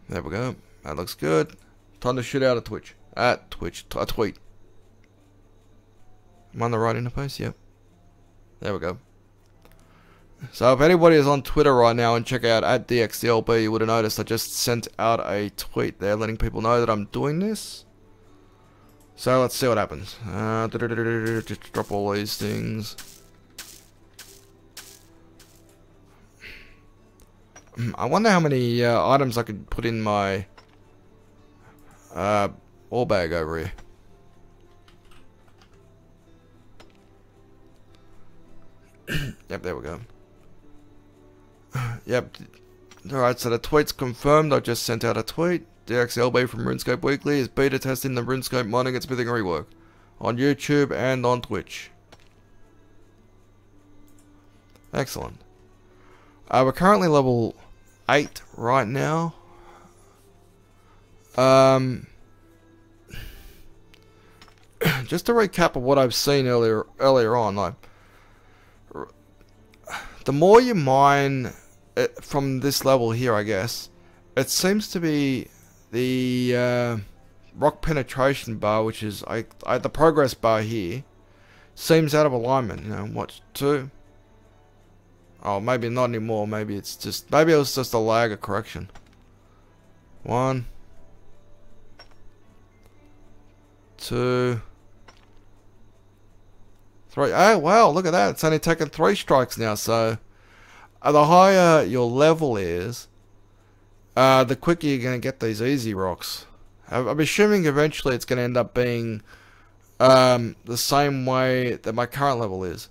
There we go. That looks good. Time to shoot out a tweet. A tweet. Am I on the right interface? Yep. There we go. So if anybody is on Twitter right now and check out at dxthelb, you would have noticed I just sent out a tweet there letting people know that I'm doing this. So let's see what happens. Just drop all these things. I wonder how many items I could put in my ore bag over here. Yep, there we go. Yep. Alright, so the tweet's confirmed. I just sent out a tweet. dxthelb from RuneScape Weekly is beta testing the RuneScape modding and smithing rework on YouTube and on Twitch. Excellent. We're currently level 8 right now. Just to recap of what I've seen earlier on, like, the more you mine it from this level here, I guess, it seems to be the rock penetration bar, which is the progress bar here, seems out of alignment. You know, what, 2? Oh, maybe not anymore. Maybe it was just a lag or correction. 1, 2, 3. Oh wow, look at that! It's only taken 3 strikes now. So, the higher your level is, the quicker you're going to get these easy rocks. I'm assuming eventually it's going to end up being the same way that my current level is.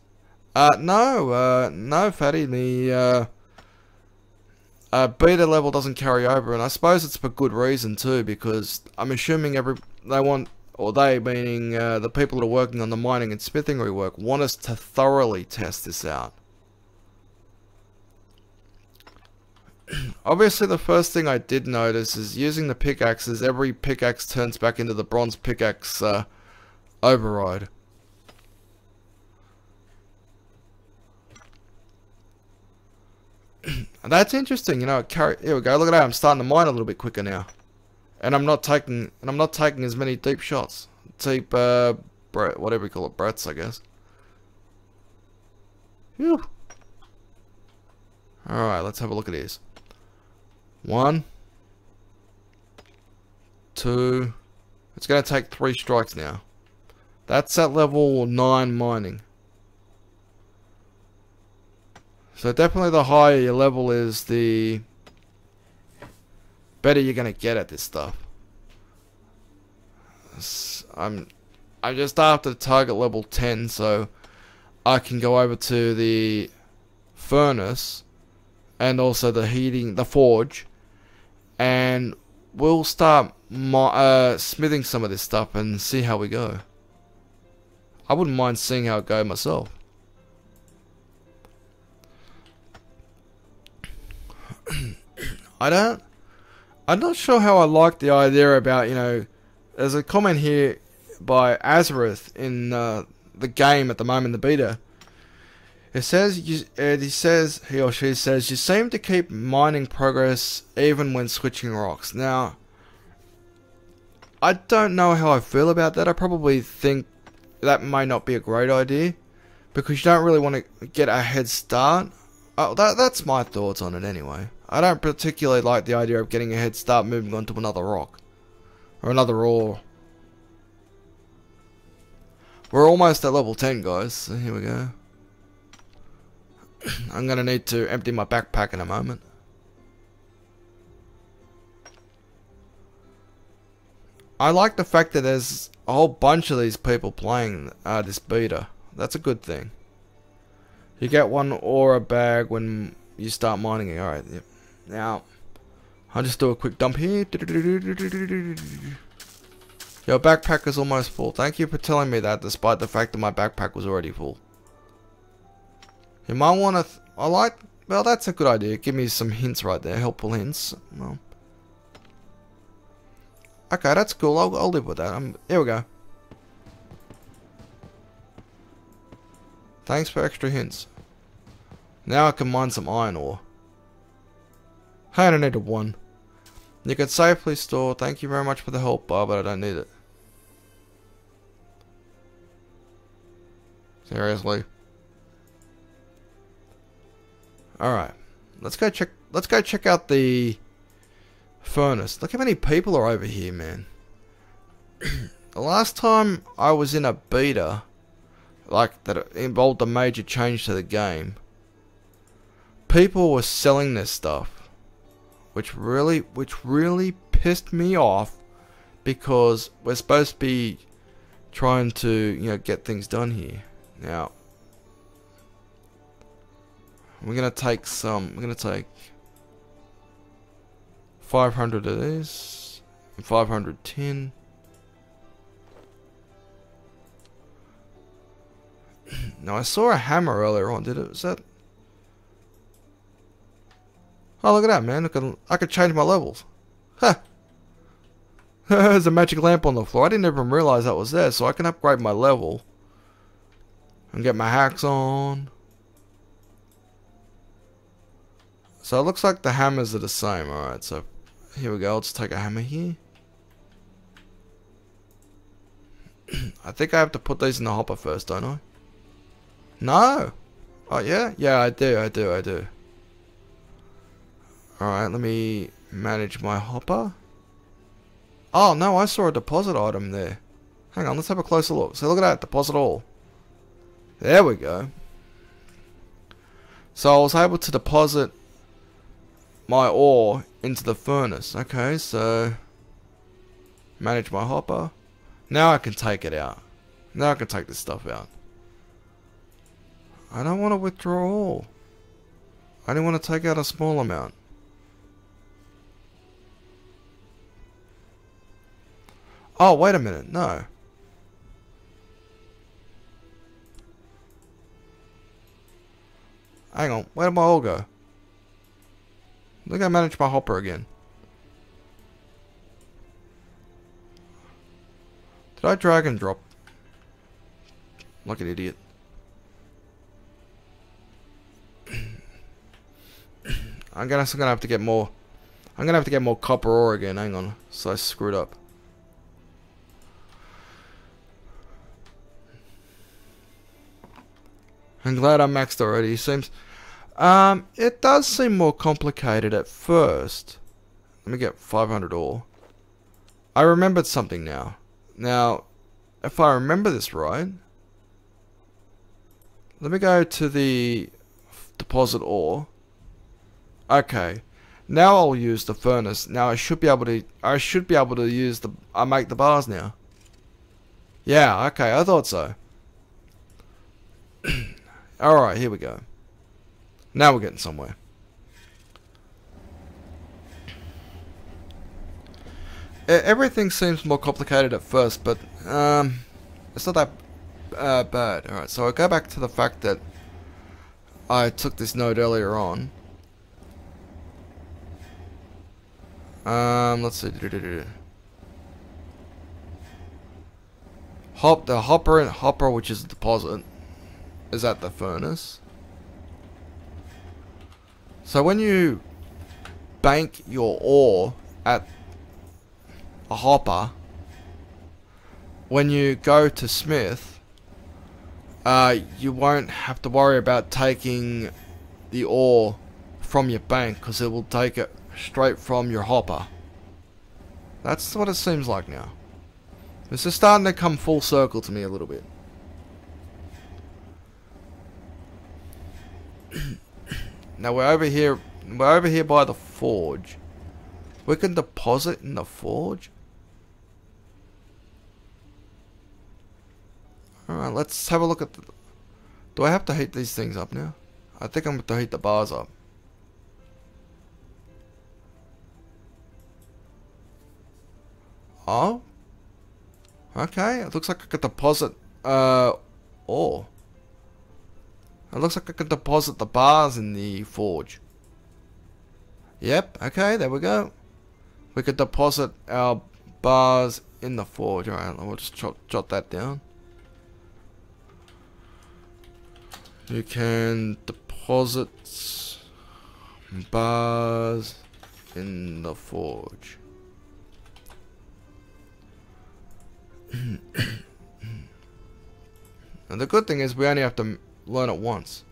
No, Fatty. The beta level doesn't carry over, and I suppose it's for good reason too, because I'm assuming they meaning the people that are working on the mining and smithing rework, want us to thoroughly test this out. Obviously, the first thing I did notice is using the pickaxes, every pickaxe turns back into the bronze pickaxe override. And that's interesting, you know. Here we go. Look at that. I'm starting to mine a little bit quicker now, and I'm not taking as many deep shots. Deep, whatever you call it, breaths, I guess. Phew. All right, let's have a look at these. 1, 2. It's going to take 3 strikes now. That's at level 9 mining. So definitely the higher your level is, the better you're going to get at this stuff. I'm just after the target level 10, so I can go over to the furnace and also the forge, and we'll start smithing some of this stuff and see how we go. I wouldn't mind seeing how it goes myself. I'm not sure how I like the idea about, you know, there's a comment here by Azareth in the game at the moment, the beta. It says, he or she says, you seem to keep mining progress even when switching rocks. Now, I don't know how I feel about that. I probably think that may not be a great idea, because you don't really want to get a head start. That's my thoughts on it anyway. I don't particularly like the idea of getting a head start moving on to another rock. Or another ore. We're almost at level 10, guys, so here we go. I'm going to need to empty my backpack in a moment. I like the fact that there's a whole bunch of these people playing this beta. That's a good thing. You get 1 ore bag when you start mining it. Alright, yep. Now, I'll just do a quick dump here. Your backpack is almost full. Thank you for telling me that, despite the fact that my backpack was already full. You might want to... well, that's a good idea. Give me some hints right there. Helpful hints. Well, okay, that's cool. I'll live with that. Here we go. Thanks for extra hints. Now I can mine some iron ore. I only needed 1. You can safely store. Thank you very much for the help, bar, but I don't need it. Seriously. Alright. Let's go check out the furnace. Look how many people are over here, man. The last time I was in a beta, like that involved a major change to the game, people were selling this stuff, which really pissed me off, because we're supposed to be trying to, you know, get things done here. Now, we're gonna take 500 of these, and 500 tin. Now I saw a hammer earlier on. Was that? Oh, look at that, man! I could change my levels. Huh. There's a magic lamp on the floor. I didn't even realize that was there, so I can upgrade my level and get my hacks on. So it looks like the hammers are the same. Alright, so here we go. Let's take a hammer here. I think I have to put these in the hopper first, don't I? No! Oh, yeah? Yeah, I do. Alright, let me manage my hopper. Oh, no, I saw a deposit item there. Hang on, let's have a closer look. So look at that, deposit all. There we go. So I was able to deposit my ore into the furnace. Okay, so manage my hopper. Now I can take it out. Now I can take this stuff out. I don't want to withdraw all. I only want to take out a small amount. Oh, wait a minute. No. Hang on. Where did my all go? I think I managed my hopper again. Did I drag and drop? Like an idiot. I'm gonna have to get more. I'm gonna have to get more copper ore again. Hang on. So I screwed up. I'm glad I maxed already. Seems, it does seem more complicated at first. Let me get 500 ore. I remembered something now. Now, if I remember this right, let me go to the deposit ore. Okay, now I'll use the furnace. Now I should be able to use the. I make the bars now. Yeah. Okay, I thought so. Alright, here we go. Now we're getting somewhere. Everything seems more complicated at first, but it's not that bad. Alright, so I'll go back to the fact that I took this note earlier on. Let's see. The hopper, which is the deposit, is at the furnace. So when you bank your ore at a hopper, when you go to smith, you won't have to worry about taking the ore from your bank, because it will take it straight from your hopper. That's what it seems like now. This is starting to come full circle to me a little bit. Now we're over here by the forge. We can deposit in the forge. Alright, let's have a look at the... Do I have to heat these things up now? I think I'm going to heat the bars up. Oh? Okay, it looks like I could deposit, ore. It looks like I could deposit the bars in the forge. Yep, okay, there we go. We could deposit our bars in the forge. Alright, we'll just jot that down. You can deposit bars in the forge. And the good thing is we only have to learn it once.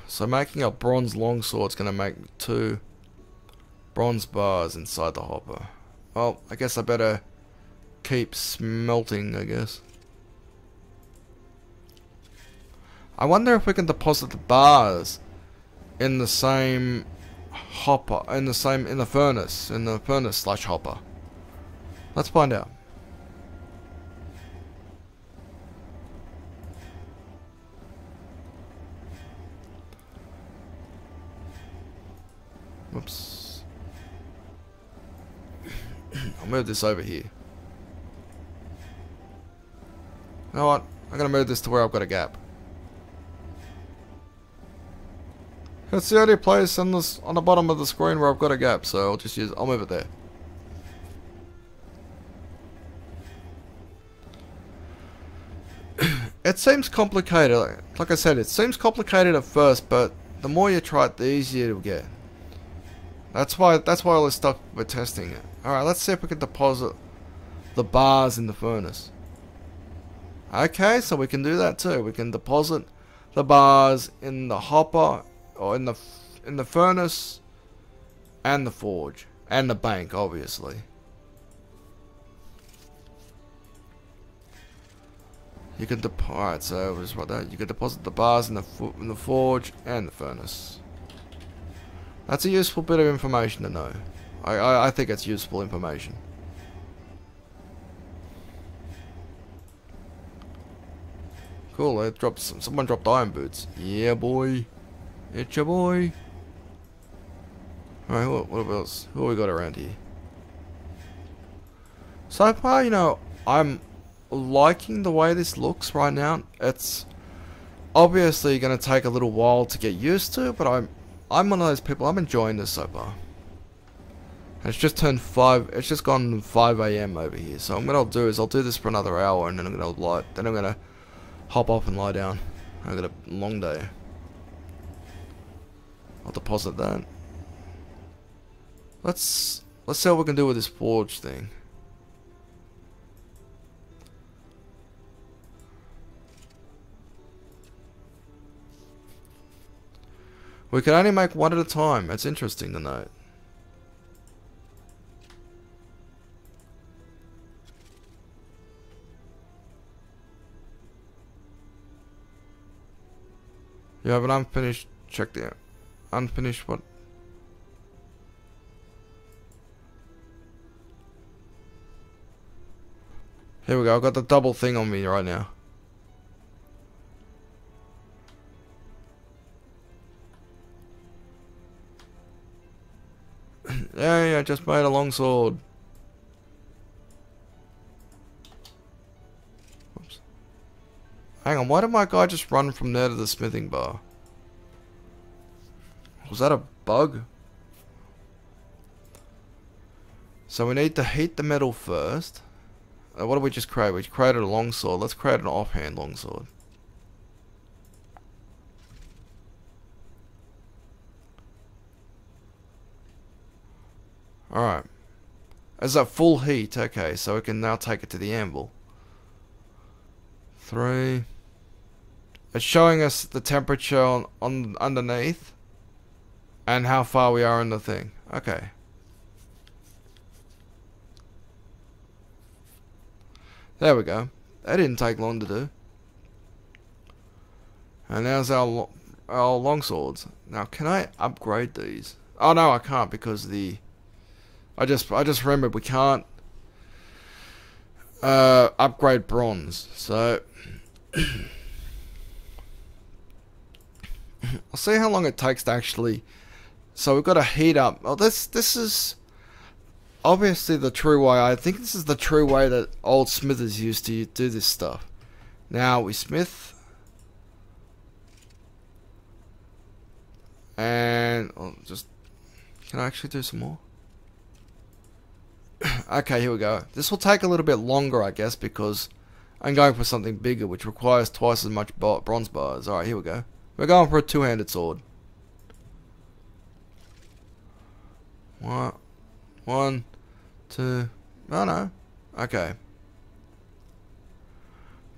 So making a bronze longsword is going to make 2 bronze bars inside the hopper. Well, I guess I better keep smelting, I guess. I wonder if we can deposit the bars in the same hopper, in the furnace slash hopper. Let's find out. Whoops. I'll move this over here. You know what? I'm gonna move this to where I've got a gap. It's the only place on this on the bottom of the screen where I've got a gap, so I'll move it there. It seems complicated. Like I said, it seems complicated at first, but the more you try it, the easier it'll get. That's why all this stuff we're testing it. Alright, let's see if we can deposit the bars in the furnace. Okay, so we can do that too. We can deposit the bars in the hopper, or in the furnace, and the forge, and the bank, obviously. You can alright, so we'll just write that. You can deposit the bars in the forge and the furnace. That's a useful bit of information to know. I think it's useful information. Cool, it dropped someone dropped iron boots. Yeah, boy. It's your boy. Alright, what else? Who we got around here? So far, you know, I'm liking the way this looks right now. It's obviously going to take a little while to get used to, but I'm one of those people. I'm enjoying this so far. And it's just turned 5. It's just gone 5 AM over here. So what I'll do is I'll do this for another hour, and then I'm gonna hop off and lie down. I've got a long day. I'll deposit that. Let's see what we can do with this forge thing. We can only make one at a time. It's interesting to note. You have an unfinished. Check the unfinished what? Here we go. I've got the double thing on me right now. Yeah, I just made a longsword. Oops. Hang on, why did my guy just run from there to the smithing bar? Was that a bug? So we need to heat the metal first. What did we just create? We created a longsword. Let's create an offhand longsword. Alright. Is that full heat? Okay, so we can now take it to the anvil. 3. It's showing us the temperature on underneath. And how far we are in the thing. Okay. There we go. That didn't take long to do. And there's our longswords. Now, can I upgrade these? Oh no, I can't because the. I just remembered we can't upgrade bronze. So I'll see how long it takes to actually. So we've got to heat up. Oh, this is obviously the true way. I think this is the true way that old smithers used to do this stuff. Now we smith. And I'll just. Can I actually do some more? Okay, here we go. This will take a little bit longer, I guess, because I'm going for something bigger, which requires twice as much bronze bars. Alright, here we go. We're going for a two-handed sword. One, two. Oh no. Okay.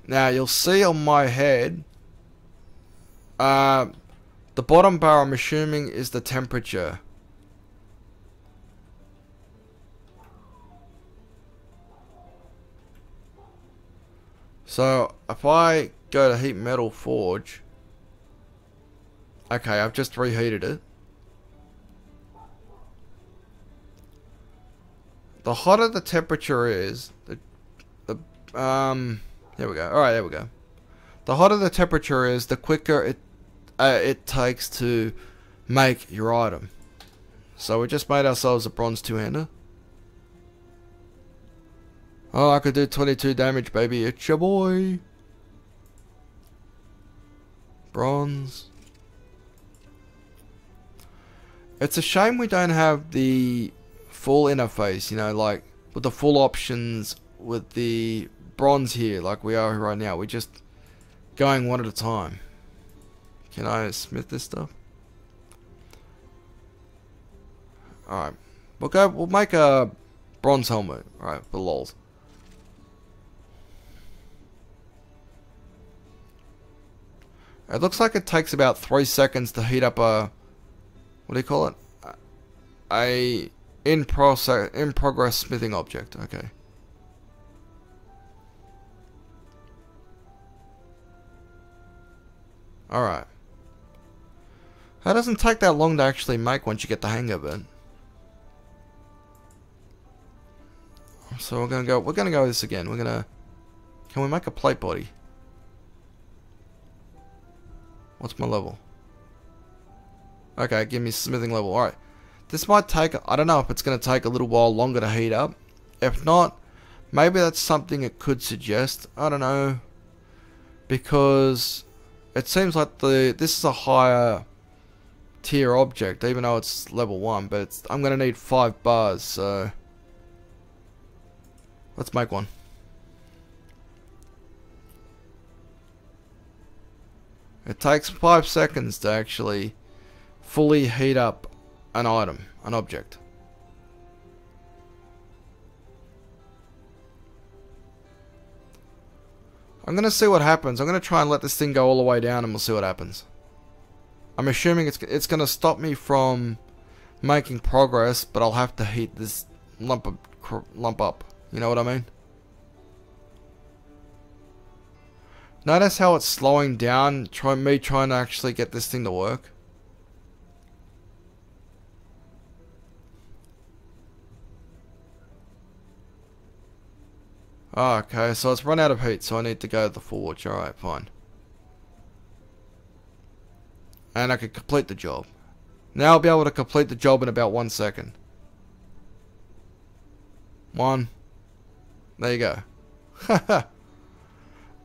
Now you'll see on my head, the bottom bar I'm assuming is the temperature. So if I go to heat metal forge, okay, I've just reheated it. The hotter the temperature is, here we go. All right, there we go. The hotter the temperature is, the quicker it takes to make your item. So we just made ourselves a bronze two-hander. Oh, I could do 22 damage, baby. It's your boy. Bronze. It's a shame we don't have the full interface, you know, like with the full options with the bronze here, like we are right now. We're just going one at a time. Can I smith this stuff? Alright. We'll make a bronze helmet. Alright, for lols. It looks like it takes about 3 seconds to heat up a, what do you call it? A in progress smithing object. Okay. Alright. That doesn't take that long to actually make once you get the hang of it. So we're gonna go with this again. Can we make a plate body? What's my level? Okay, give me smithing level. Alright. This might take, I don't know if it's going to take a little while longer to heat up. If not, maybe that's something it could suggest. I don't know. Because it seems like this is a higher tier object, even though it's level 1. But I'm going to need 5 bars, so let's make one. It takes 5 seconds to actually fully heat up an item, an object. I'm going to see what happens. I'm going to try and let this thing go all the way down and we'll see what happens. I'm assuming it's going to stop me from making progress, but I'll have to heat this lump up. You know what I mean? Notice how it's slowing down, trying to actually get this thing to work. Oh, okay, so it's run out of heat, so I need to go to the forge. Alright, fine. And I can complete the job. Now I'll be able to complete the job in about 1 second. 1. There you go. Haha.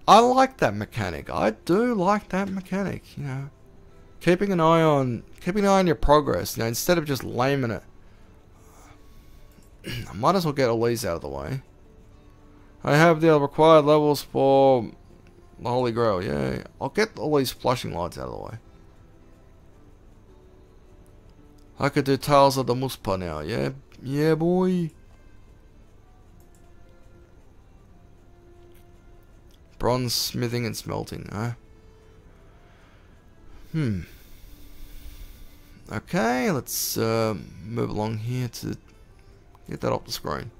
I like that mechanic. I do like that mechanic, you know. Keeping an eye on your progress, you know, instead of just laming it. I might as well get all these out of the way. I have the required levels for the Holy Grail. Yeah, I'll get all these flashing lights out of the way. I could do Tales of the Muspa now. Yeah, boy. Bronze smithing and smelting, huh? Okay, let's move along here to get that off the screen.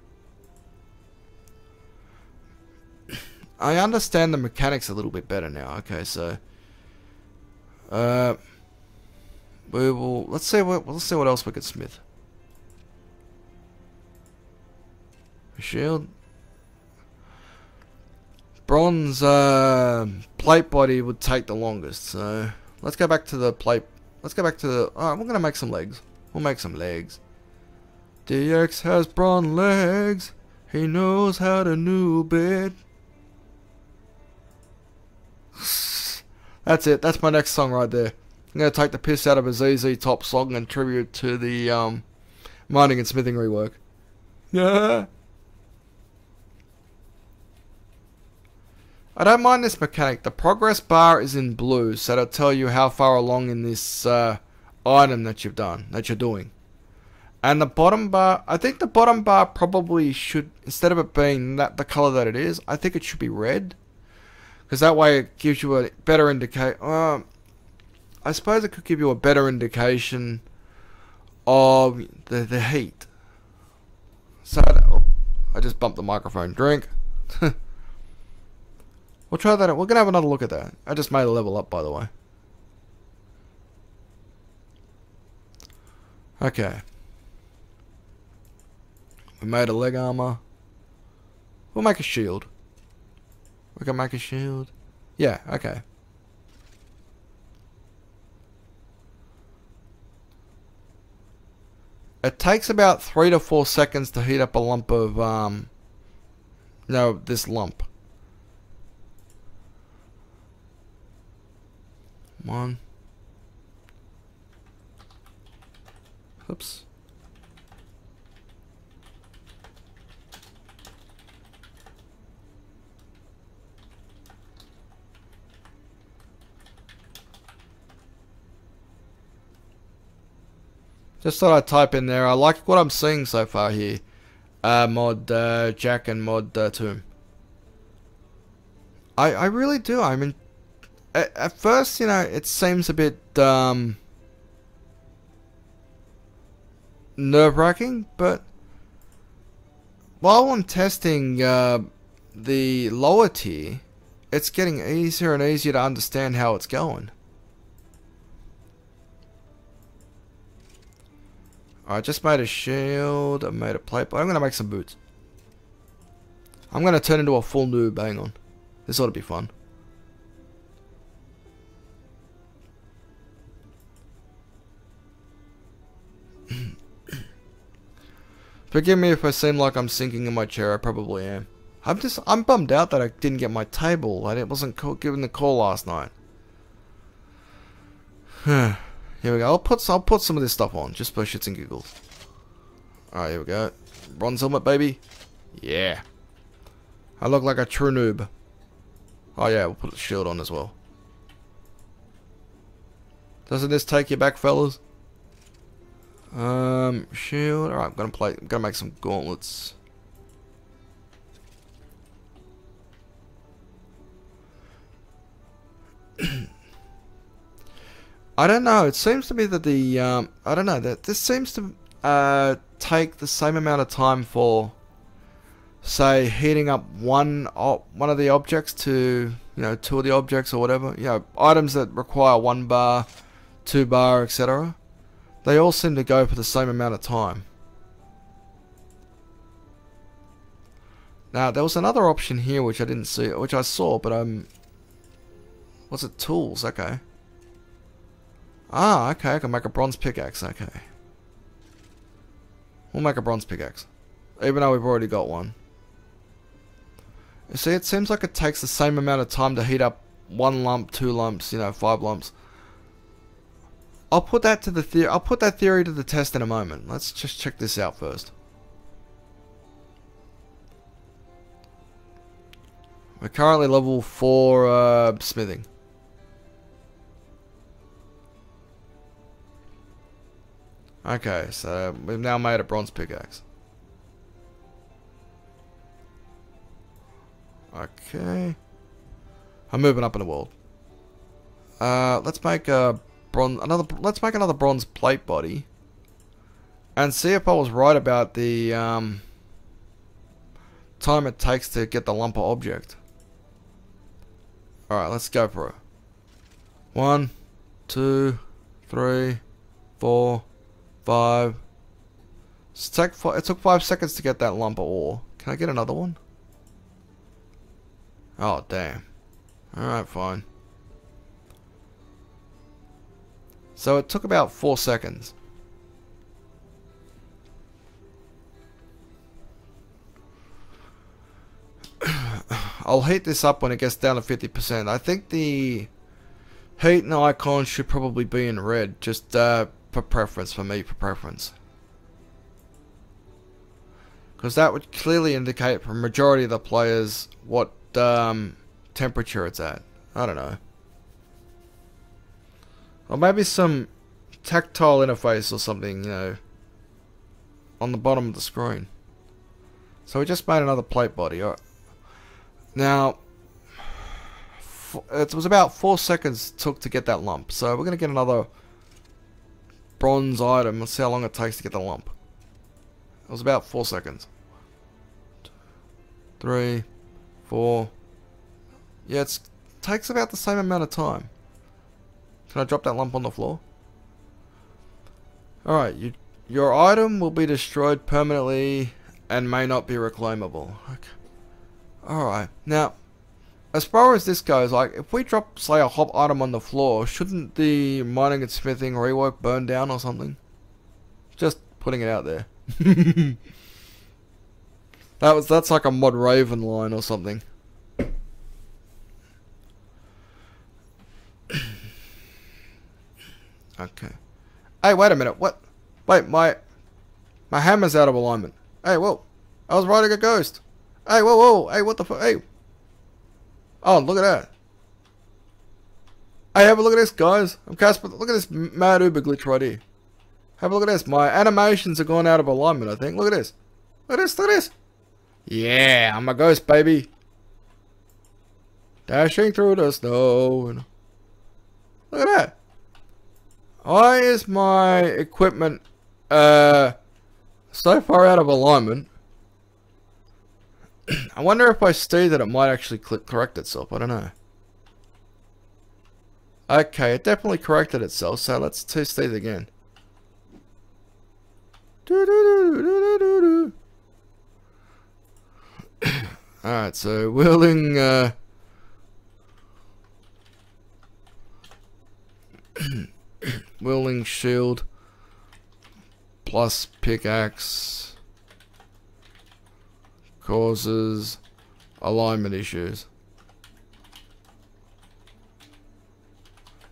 I understand the mechanics a little bit better now. Okay, so we will let's see what else we could smith. A shield. Bronze plate body would take the longest, so let's go back to the plate. Let's go back to the. Alright, we're gonna make some legs. We'll make some legs. DX has bronze legs. He knows how to noob it. That's it. That's my next song right there. I'm gonna take the piss out of a ZZ Top song in tribute to the mining and smithing rework. Yeah. I don't mind this mechanic. The progress bar is in blue, so it'll tell you how far along in this item that you're doing. And the bottom bar, I think the bottom bar probably should, instead of it being the color that it is, I think it should be red. Because that way it gives you a better indication. I suppose it could give you a better indication of the heat. So, I just bumped the microphone. Drink. We'll try that out. We're going to have another look at that. I just made a level up, by the way. Okay. We made a leg armor. We'll make a shield. We can make a shield. Yeah, okay. It takes about 3 to 4 seconds to heat up a lump of, this lump. 1. Oops. Just thought I'd type in there. I like what I'm seeing so far here. Mod Jack and Mod Tomb. I really do. I mean, at first, you know, it seems a bit nerve-wracking, but while I'm testing the lower tier, it's getting easier and easier to understand how it's going. I just made a shield, I made a plate, but I'm going to make some boots. I'm going to turn into a full noob, hang on. This ought to be fun. Forgive me if I seem like I'm sinking in my chair, I probably am. I'm bummed out that I didn't get my table. I wasn't given the call last night. Here we go. I'll put some of this stuff on, just for shits and giggles. Alright, here we go. Bronze helmet, baby. Yeah. I look like a true noob. Oh yeah, we'll put a shield on as well. Doesn't this take you back, fellas? Shield. Alright, I'm gonna make some gauntlets. I don't know. It seems to me that the I don't know, that this seems to take the same amount of time for, say, heating up one of the objects to, you know, 2 of the objects or whatever. You know, items that require 1 bar, 2 bar, etc. They all seem to go for the same amount of time. Now, there was another option here which I didn't see, which I saw, but what's it? Tools. Okay. Ah, okay, I can make a bronze pickaxe, okay. We'll make a bronze pickaxe. Even though we've already got one. You see, it seems like it takes the same amount of time to heat up 1 lump, 2 lumps, you know, 5 lumps. I'll put that to the theory. I'll put that theory to the test in a moment. Let's just check this out first. We're currently level 4 smithing. Okay, so we've now made a bronze pickaxe. Okay. I'm moving up in the world. Let's make a let's make another bronze plate body. And see if I was right about the time it takes to get the lump of object. Alright, let's go for it. 1, 2, 3, 4, 5. It took 5 seconds to get that lump of ore. Can I get another one? Oh, damn. Alright, fine. So it took about 4 seconds. I'll heat this up when it gets down to 50%. I think the heat and icon should probably be in red. Just for preference, for me, for preference. Because that would clearly indicate for a majority of the players what temperature it's at. I don't know. Or maybe some tactile interface or something, you know, on the bottom of the screen. So we just made another plate body. All right. Now, it was about 4 seconds it took to get that lump. So we're going to get another bronze item. Let's see how long it takes to get the lump. It was about 4 seconds. 3, 4. Yeah, it takes about the same amount of time. Can I drop that lump on the floor? Alright, your item will be destroyed permanently and may not be reclaimable. Okay. Alright, now, as far as this goes, like, if we drop, say, a hot item on the floor, shouldn't the mining and smithing rework burn down or something? Just putting it out there. That's like a Mod Raven line or something. Okay. Hey, wait a minute. What? Wait, my hammer's out of alignment. Hey, whoa. I was riding a ghost. Hey, whoa, whoa. Hey, what the fuck? Hey. Oh, look at that. Hey, have a look at this, guys. I'm Casper. Look at this mad uber glitch right here. Have a look at this. My animations are gone out of alignment, I think. Look at this. Look at this. Look at this. Yeah, I'm a ghost, baby. Dashing through the snow. Look at that. Why is my equipment so far out of alignment? I wonder if I stay that it might actually correct itself. I don't know. Okay, it definitely corrected itself, so let's test these again. Alright, so whirling whirling shield plus pickaxe causes alignment issues.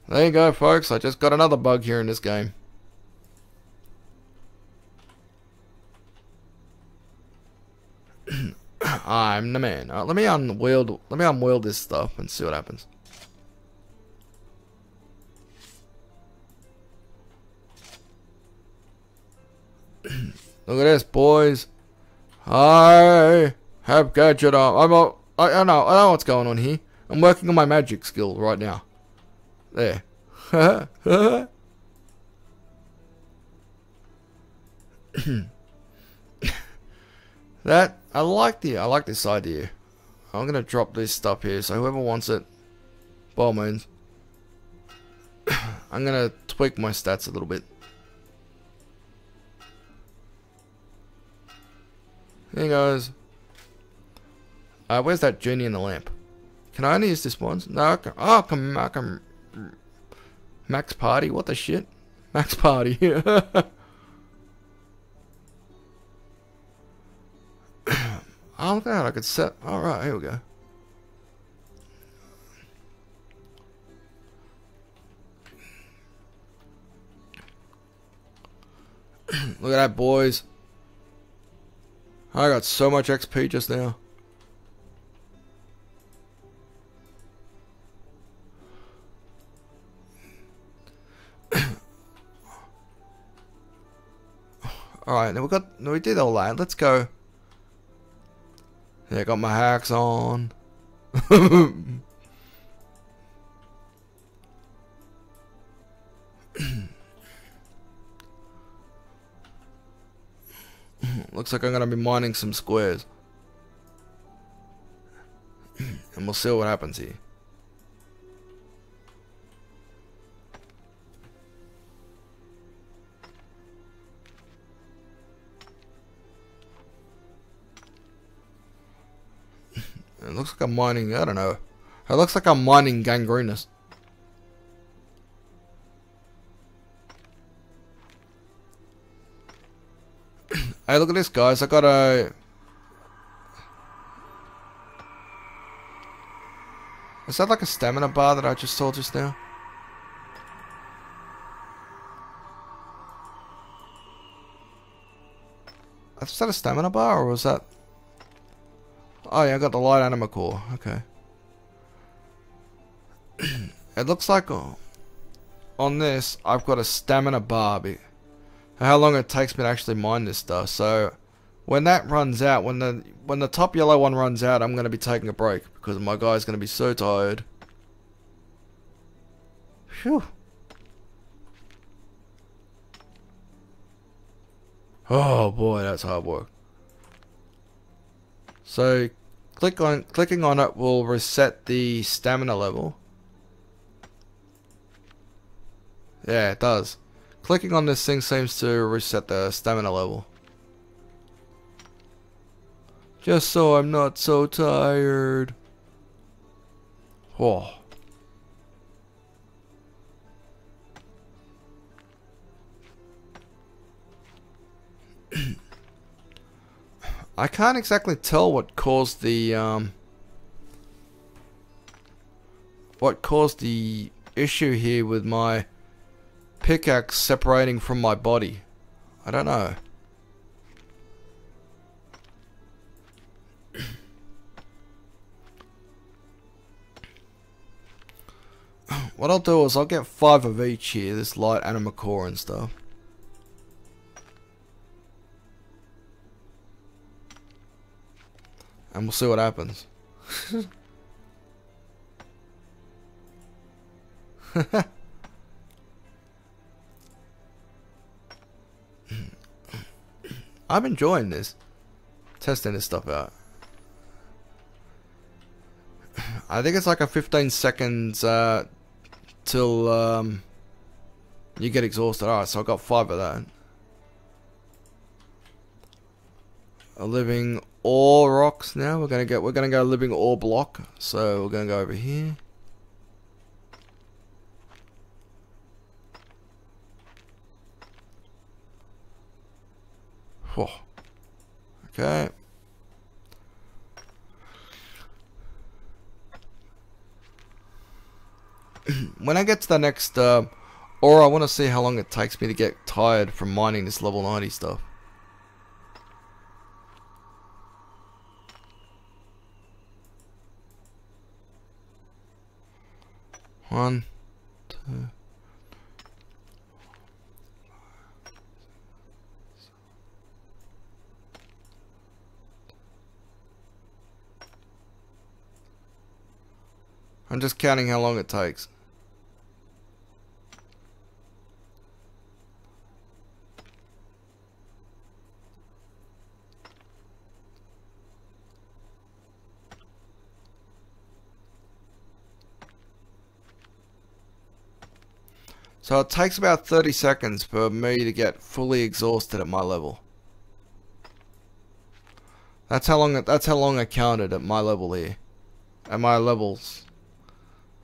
There you go, folks. I just got another bug here in this game. I'm the man. Alright, let me unwheel this stuff and see what happens. Look at this, boys. I have gadget on. I know what's going on here. I'm working on my magic skill right now. There. That I like this idea. I'm gonna drop this stuff here, so whoever wants it, by all means. I'm gonna tweak my stats a little bit. There goes. Where's that genie in the lamp? Can I only use this once? No, I can. Oh, I can. Max party? What the shit? Max party. Oh, look at that. I could set. Alright, here we go. Look at that, boys. I got so much XP just now. Alright, now we did all that. Let's go. Yeah, got my hacks on. Looks like I'm gonna be mining some squares. And we'll see what happens here. It looks like I'm mining, I don't know. It looks like I'm mining gangrenous. Hey, look at this, guys. I got a... Is that like a stamina bar that I just saw just now? Is that a stamina bar or was that... Oh yeah, I got the light anima core. Okay. It looks like on this I've got a stamina bar. How long it takes me to actually mine this stuff. So when that runs out, when the top yellow one runs out, I'm going to be taking a break because my guy's going to be so tired. Phew. Oh boy, that's hard work. So clicking on it will reset the stamina level. Yeah, it does. Clicking on this thing seems to reset the stamina level. Just so I'm not so tired. Whoa. I can't exactly tell what caused the issue here with my pickaxe separating from my body. I don't know. What I'll do is I'll get 5 of each here, this light anima core and stuff. And we'll see what happens. I'm enjoying this. Testing this stuff out. I think it's like a 15 seconds till you get exhausted. Alright, so I got 5 of that. A living ore rocks now. We're gonna go living ore block. So we're gonna go over here. Whew. Okay. When I get to the next ore, I want to see how long it takes me to get tired from mining this level 90 stuff. One, two. I'm just counting how long it takes. So it takes about 30 seconds for me to get fully exhausted at my level. That's how long I counted at my level here. At my levels.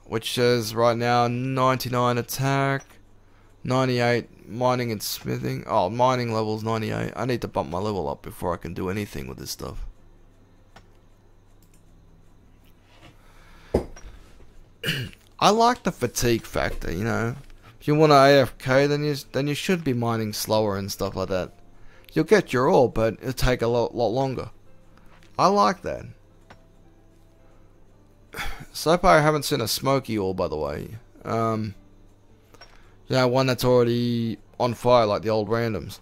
Which is right now 99 attack, 98 mining and smithing. Oh, mining level's 98. I need to bump my level up before I can do anything with this stuff. I like the fatigue factor, you know. If you want to AFK, then you should be mining slower and stuff like that. You'll get your ore, but it'll take a lot longer. I like that. So far I haven't seen a smoky ore, by the way. Yeah, one that's already on fire like the old randoms.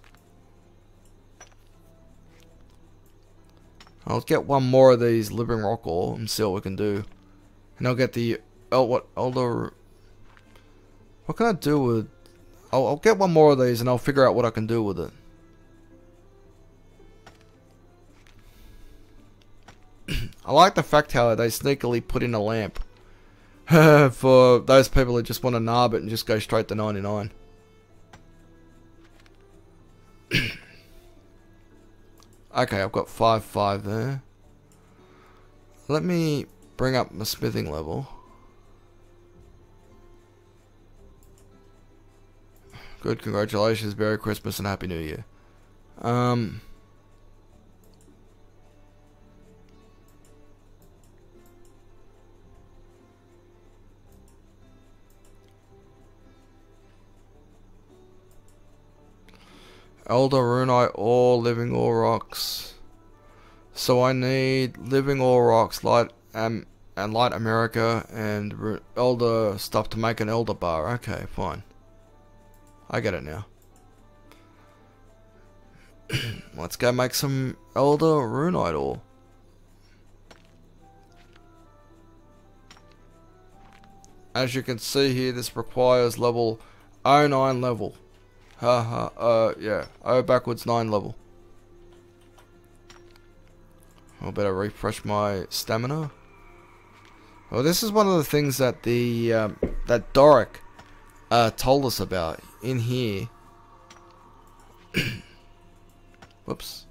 I'll get one more of these living rock ore and see what we can do. And I'll get the what can I do with... I'll get one more of these and I'll figure out what I can do with it. I like the fact how they sneakily put in a lamp. For those people who just want to narb it and just go straight to 99. Okay, I've got 5 there. Let me bring up my smithing level. Good, congratulations, Merry Christmas and Happy New Year. Elder Runite ore, living ore rocks. So I need living ore rocks, light and light America, and elder stuff to make an elder bar. Okay, fine. I get it now. Let's go make some elder runite ore. As you can see here, this requires level 09 level. Haha, yeah, O backwards 9 level. I better refresh my stamina. Well, this is one of the things that that Doric told us about in here. Whoops.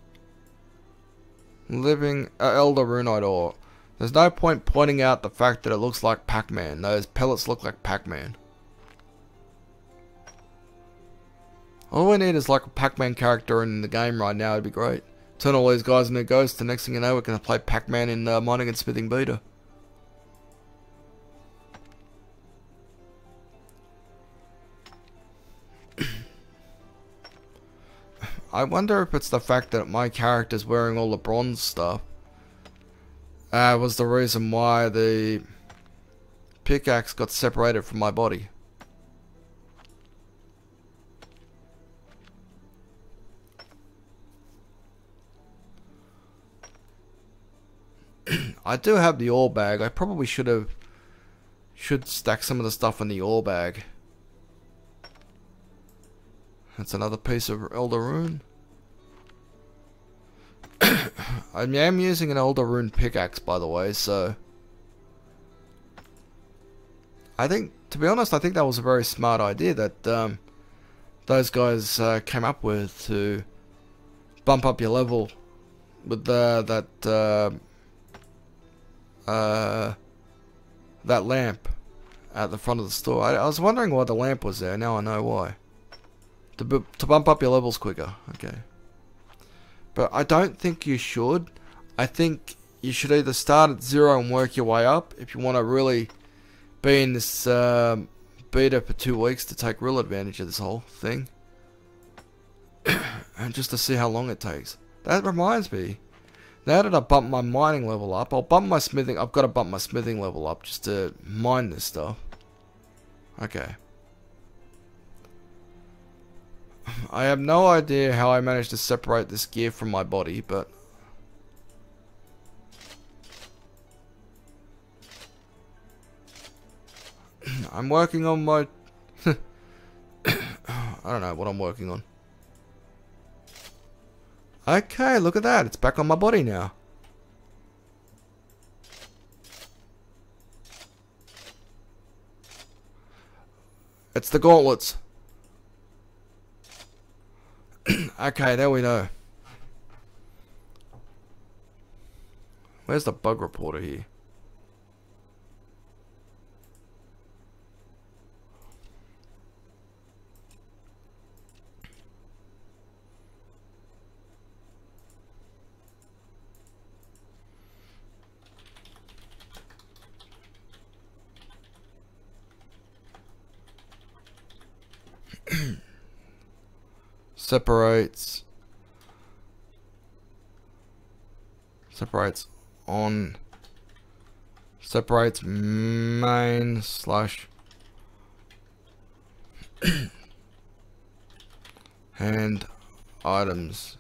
Living elder runite ore. There's no point pointing out the fact that it looks like Pac-Man. Those pellets look like Pac-Man. All we need is like a Pac-Man character in the game right now. It'd be great. Turn all these guys into ghosts. The next thing you know, we're going to play Pac-Man in mining and smithing beta. I wonder if it's the fact that my character's wearing all the bronze stuff was the reason why the pickaxe got separated from my body. I do have the ore bag. I probably should stack some of the stuff in the ore bag. That's another piece of elder rune. I am using an elder rune pickaxe, by the way, so I think, to be honest, I think that was a very smart idea that those guys came up with to bump up your level with that lamp at the front of the store. I was wondering why the lamp was there. Now I know why. To bump up your levels quicker. Okay. But I don't think you should. I think you should either start at 0 and work your way up if you want to really be in this beta for 2 weeks to take real advantage of this whole thing. And just to see how long it takes. That reminds me. Now that I bumped my mining level up, I'll bump my smithing. I've got to bump my smithing level up just to mine this stuff. Okay. I have no idea how I managed to separate this gear from my body, but I'm working on my I don't know what I'm working on. Okay, look at that. It's back on my body now. It's the gauntlets. Okay, there we know. Where's the bug reporter here? separates main slash hand items.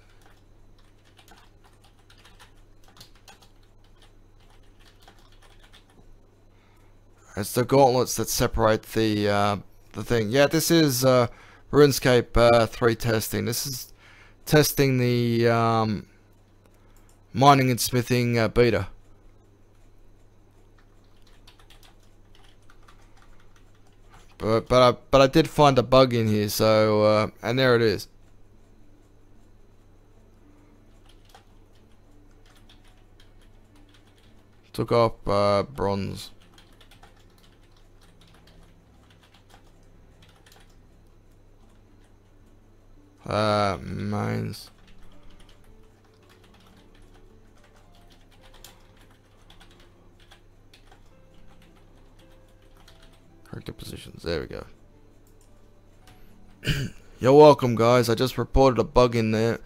It's the gauntlets that separate the thing. Yeah, this is RuneScape 3 testing. This is testing the mining and smithing beta. But I did find a bug in here, so and there it is. Took off bronze. Mines. Character positions. There we go. You're welcome, guys. I just reported a bug in there.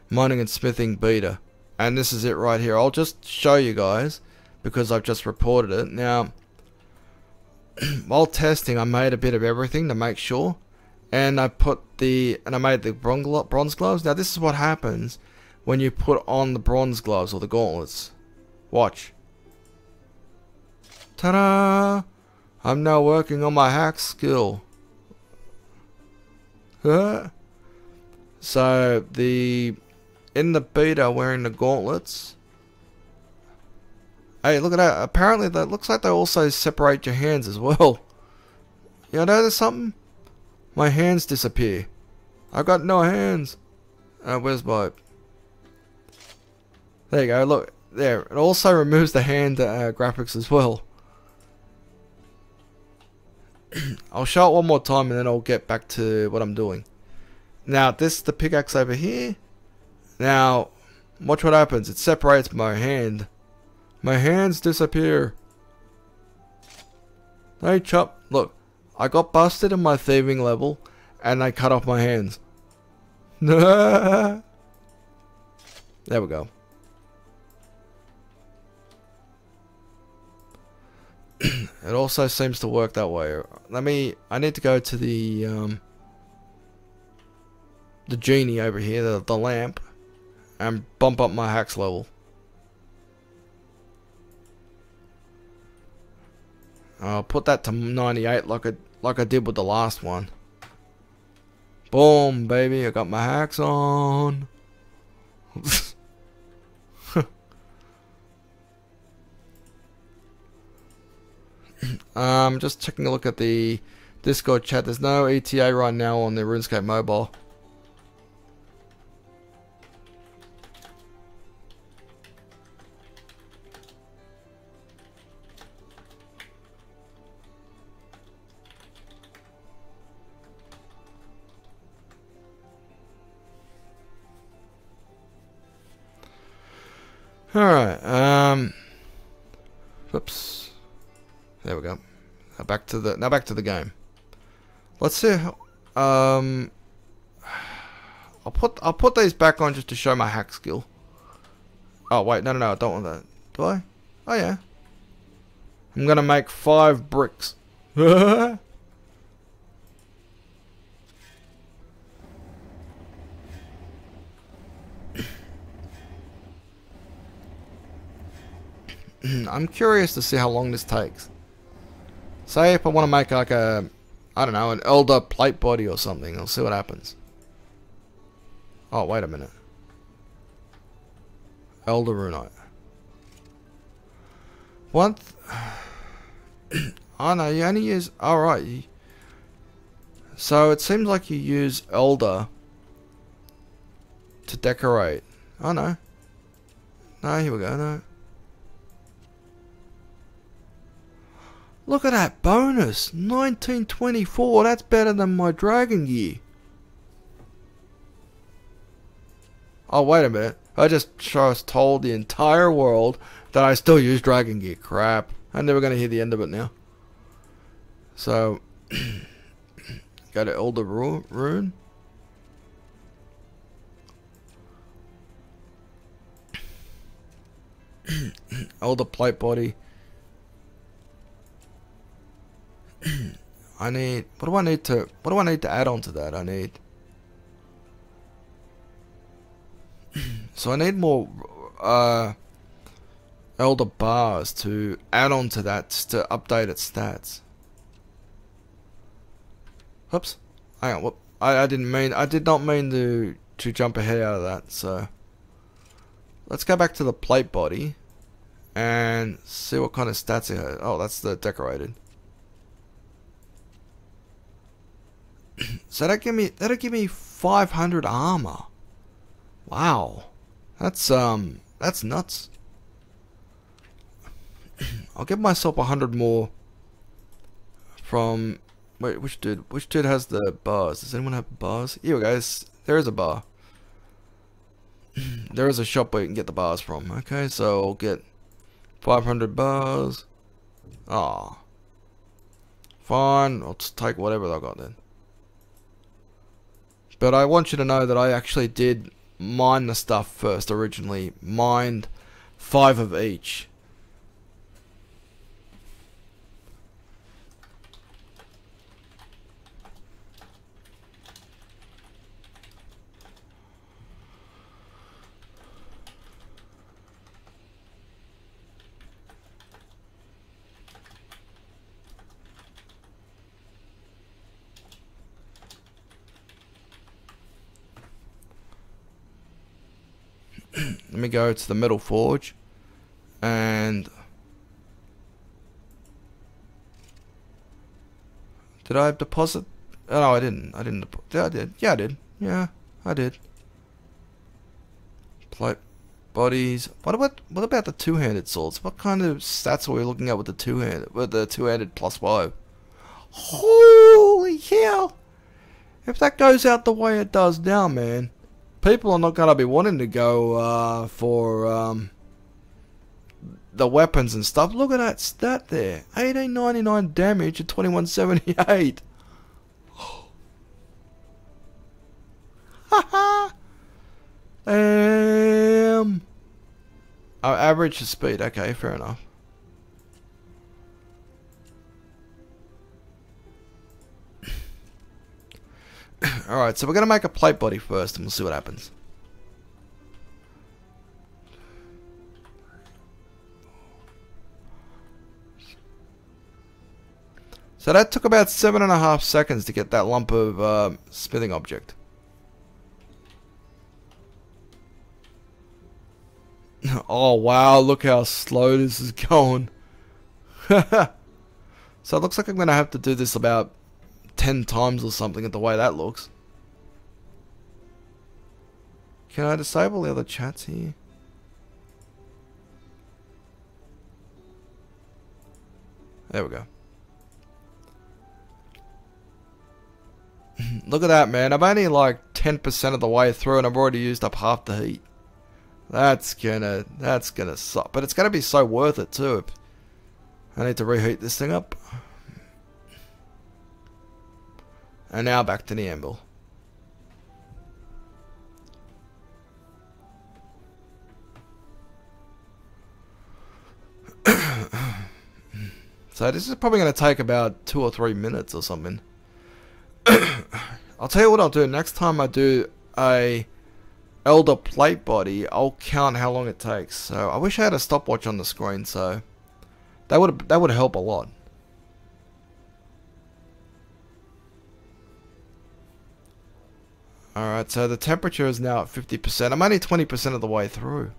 Mining and smithing beta. And this is it right here. I'll just show you guys because I've just reported it. Now, while testing, I made a bit of everything to make sure. And I made the bronze gloves. Now, this is what happens when you put on the bronze gloves or the gauntlets. Watch. Ta-da! I'm now working on my hack skill. So in the beta wearing the gauntlets. Hey, look at that. Apparently that looks like they also separate your hands as well. You notice something? My hands disappear. I've got no hands. Where's my... There you go, look. There. It also removes the hand graphics as well. I'll show it one more time and then I'll get back to what I'm doing. Now, this is the pickaxe over here. Now, watch what happens. It separates my hand. My hands disappear. Hey, chop. Look, I got busted in my thieving level and they cut off my hands. There we go. It also seems to work that way. I need to go to the genie over here, the lamp, and bump up my hacks level. I'll put that to 98 like I did with the last one. Boom, baby, I got my hacks on. Just taking a look at the Discord chat. There's no ETA right now on the RuneScape mobile. Alright, whoops. There we go. Now back to the game. Let's see how, I'll put these back on just to show my hack skill. Oh wait, no, I don't want that. Do I? Oh yeah. I'm gonna make 5 bricks. I'm curious to see how long this takes. Say if I want to make like a, I don't know, an elder plate body or something. I'll see what happens. Oh, wait a minute. Elder runite. What? Oh no, you only use, alright. So it seems like you use elder to decorate. Oh no. No, here we go, no. Look at that bonus! 1924, that's better than my dragon gear. Oh, wait a minute. I just told the entire world that I still use dragon gear. Crap. I'm never going to hear the end of it now. So, go to Elder Rune. Elder plate body. I need, what do I need to add on to that? I need, so I need more elder bars to add on to that to update its stats. Oops. Hang on, whoop. I did not mean to jump ahead out of that, so let's go back to the plate body and see what kind of stats it has. Oh, that's the decorated. So that'll give me 500 armor. Wow. That's nuts. I'll give myself 100 more from, wait, which dude has the bars? Does anyone have bars? Here we go. There is a bar. There is a shop where you can get the bars from. Okay, so I'll get 500 bars. Ah. Fine, I'll just take whatever I got then. But I want you to know that I actually did mine the stuff first originally. Mined 5 of each. Let me go to the metal forge and did I deposit? Oh, no, I didn't. Yeah, I did. Yeah, I did. Yeah, I did. Plate bodies. What about the two-handed swords? What kind of stats are we looking at with the two-handed? With the two-handed +5? Holy hell! If that goes out the way it does now, man. People are not going to be wanting to go for the weapons and stuff. Look at that stat there. 1899 damage at 2178. Haha. Damn. Oh, average speed. Okay, fair enough. Alright, so we're going to make a plate body first and we'll see what happens. So that took about 7.5 seconds to get that lump of smithing object. Oh wow, look how slow this is going. So it looks like I'm going to have to do this about 10 times or something at the way that looks. Can I disable the other chats here? There we go. Look at that, man. I'm only like 10% of the way through and I've already used up half the heat. That's gonna suck. But it's gonna be so worth it too. I need to reheat this thing up. And now back to the anvil. So this is probably going to take about 2 or 3 minutes or something. I'll tell you what I'll do. Next time I do a elder plate body, I'll count how long it takes. So I wish I had a stopwatch on the screen, so that would help a lot. Alright, so the temperature is now at 50%. I'm only 20% of the way through.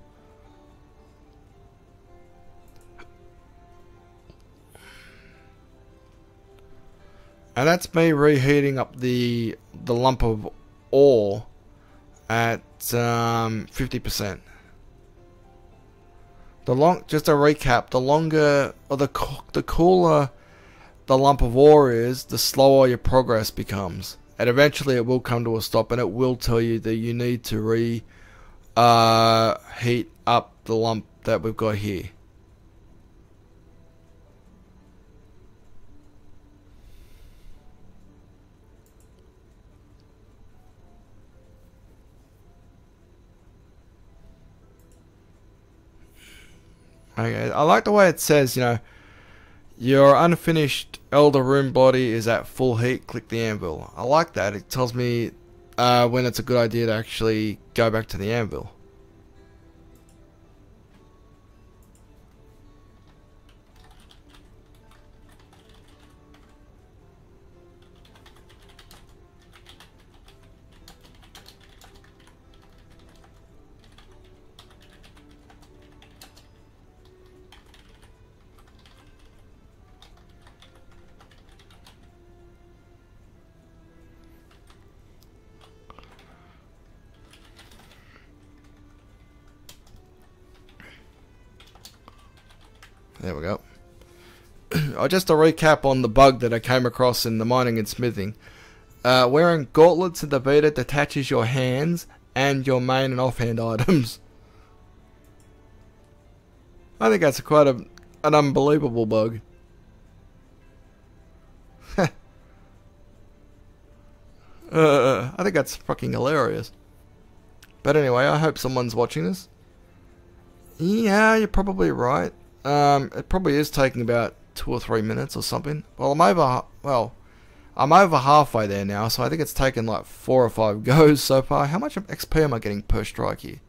And that's me reheating up the lump of ore at 50%. Just a recap, the longer or the cooler the lump of ore is, the slower your progress becomes. And eventually it will come to a stop and it will tell you that you need to reheat up the lump that we've got here. Okay, I like the way it says, you know, your unfinished Elder Rune body is at full heat, click the anvil. I like that. It tells me when it's a good idea to actually go back to the anvil. There we go. Just a recap on the bug that I came across in the mining and smithing. Wearing gauntlets in the beta detaches your hands and your main and offhand items. I think that's quite an unbelievable bug. I think that's fucking hilarious. But anyway, I hope someone's watching this. Yeah, you're probably right. It probably is taking about 2 or 3 minutes or something. Well, I'm over halfway there now, so I think it's taken like 4 or 5 goes so far. How much XP am I getting per strike here?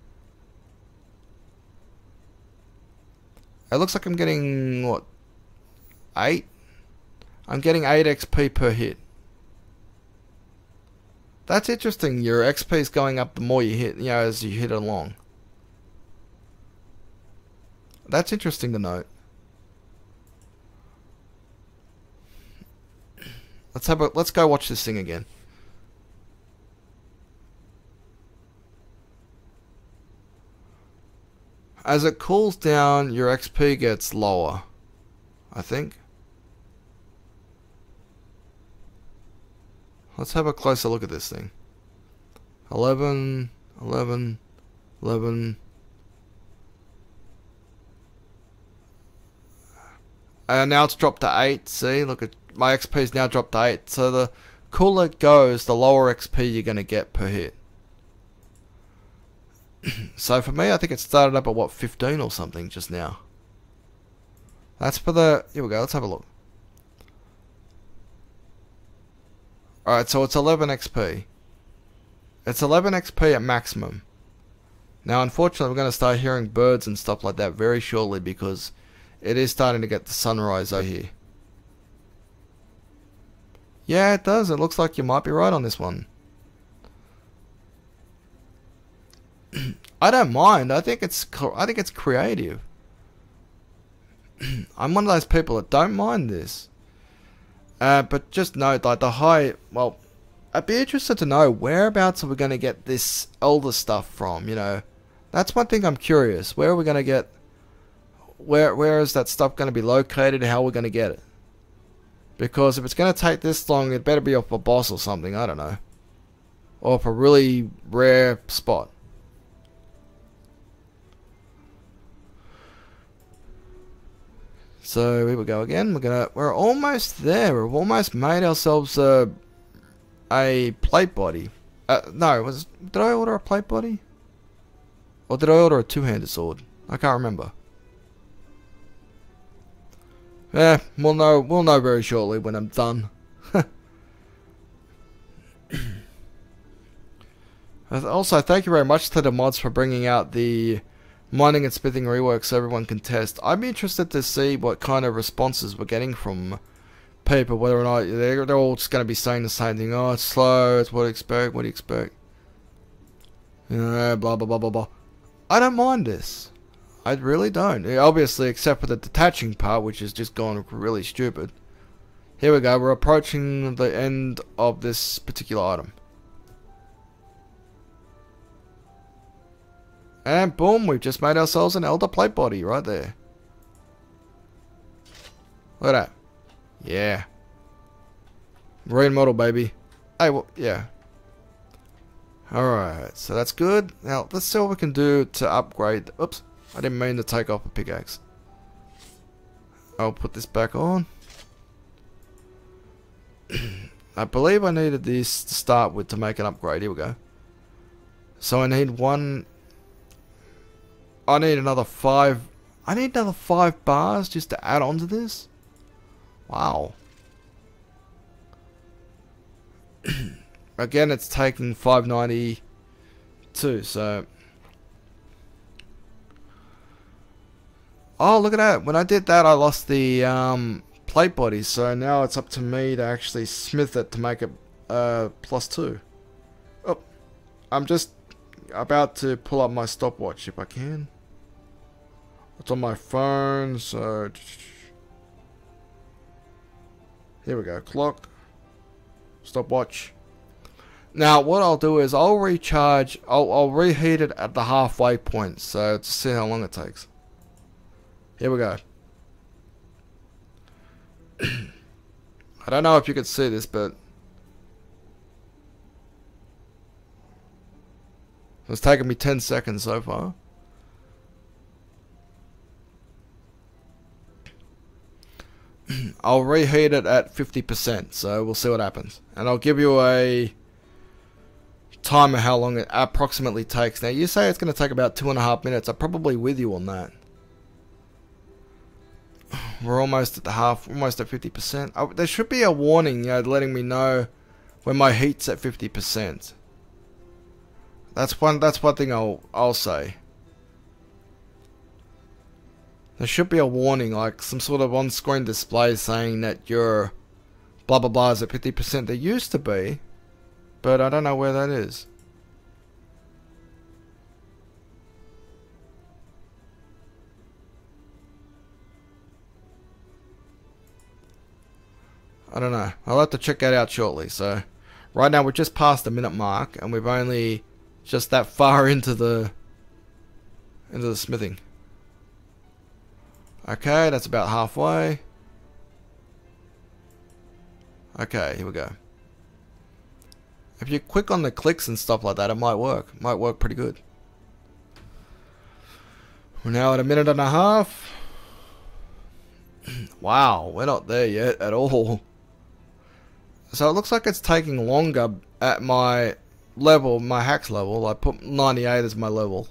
It looks like I'm getting, what, 8? I'm getting 8 XP per hit. That's interesting. Your XP is going up the more you hit, as you hit along. That's interesting to note. Let's go watch this thing again. As it cools down, your XP gets lower, I think. Let's have a closer look at this thing. 11, 11, 11. And now it's dropped to 8. See, look at my XP's now dropped to 8. So the cooler it goes, the lower XP you're going to get per hit. So for me, I think it started up at what, 15 or something just now. That's for the... Here we go, let's have a look. Alright, so it's 11 XP. It's 11 XP at maximum. Now, unfortunately, we're going to start hearing birds and stuff like that very shortly because it is starting to get the sunrise over here. Yeah, it does. It looks like you might be right on this one. I don't mind. I think it's creative. I'm one of those people that don't mind this. But just note, like the high... Well, I'd be interested to know whereabouts are we going to get this elder stuff from, That's one thing I'm curious. Where are we going to get... Where is that stuff going to be located? How are we going to get it? Because if it's going to take this long, it better be off a boss or something. I don't know. Or off a really rare spot. So here we go again. We're almost there. We've almost made ourselves a plate body. No, did I order a plate body? Or did I order a two-handed sword? I can't remember. Yeah, we'll know very shortly when I'm done. Also, thank you very much to the mods for bringing out the mining and smithing rework so everyone can test. I'd be interested to see what kind of responses we're getting from people, whether or not they're all just going to be saying the same thing. Oh, it's slow, it's what do you expect? Blah, blah, blah, blah, blah. I don't mind this. I really don't. Obviously, except for the detaching part, which is just gone really stupid. Here we go. We're approaching the end of this particular item. And boom, we've just made ourselves an elder plate body right there. Look at that. Yeah. Green model, baby. Hey, well, yeah. Alright, so that's good. Now, let's see what we can do to upgrade. Oops, I didn't mean to take off a pickaxe. I'll put this back on. I believe I needed this to start with to make an upgrade. Here we go. So I need one... I need another 5... I need another 5 bars just to add on to this? Wow. Again, it's taking 592, so... Oh, look at that. When I did that, I lost the plate body, so now it's up to me to actually smith it to make it +2. Oh, I'm just about to pull up my stopwatch if I can. It's on my phone, so... Here we go. Clock. Stopwatch. Now, what I'll do is I'll recharge... I'll reheat it at the halfway point, so to see how long it takes. Here we go. I don't know if you can see this, but... It's taken me 10 seconds so far. I'll reheat it at 50%, so we'll see what happens. And I'll give you a time of how long it approximately takes. Now, you say it's going to take about 2.5 minutes. I'm probably with you on that. We're almost at the half, almost at 50%. Oh, there should be a warning, you know, letting me know when my heat's at 50%. That's one thing I'll say. There should be a warning, like some sort of on-screen display saying that your blah blah blah is at 50%. There used to be, but I don't know where that is. I don't know. I'll have to check that out shortly. So, right now we're just past the minute mark, and we've only just that far into the smithing. Okay, that's about halfway. Okay, here we go. If you click on the clicks and stuff like that, it might work. It might work pretty good. We're now at 1.5 minutes. Wow, we're not there yet at all. So it looks like it's taking longer at my level, my hacks level. I put 98 as my level.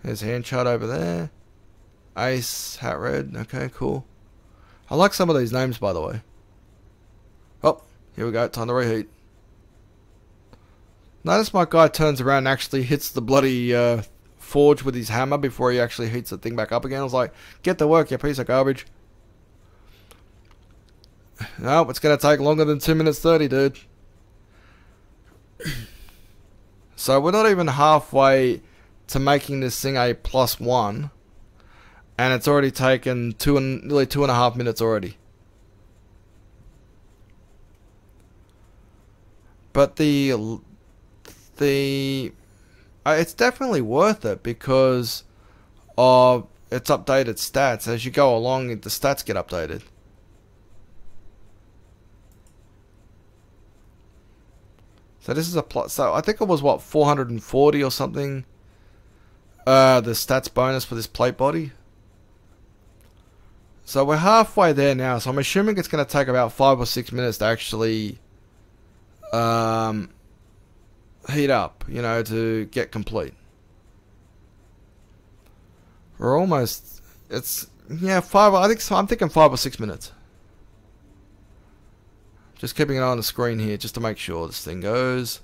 There's hand chart over there. Ace, hat red. Okay, cool. I like some of these names, by the way. Oh, here we go. Time to reheat. Notice my guy turns around and actually hits the bloody forge with his hammer before he actually heats the thing back up again. I was like, get to work, you piece of garbage. No, it's going to take longer than 2 minutes 30, dude. So we're not even halfway to making this thing a +1. And it's already taken nearly 2.5 minutes already. But it's definitely worth it because of its updated stats. As you go along, the stats get updated. So this is a plus. So I think it was what, 440 or something. The stats bonus for this plate body. So we're halfway there now. So I'm assuming it's going to take about 5 or 6 minutes to actually heat up, you know, to get complete. We're almost, it's, yeah, I'm thinking 5 or 6 minutes. Just keeping an eye on the screen here just to make sure this thing goes.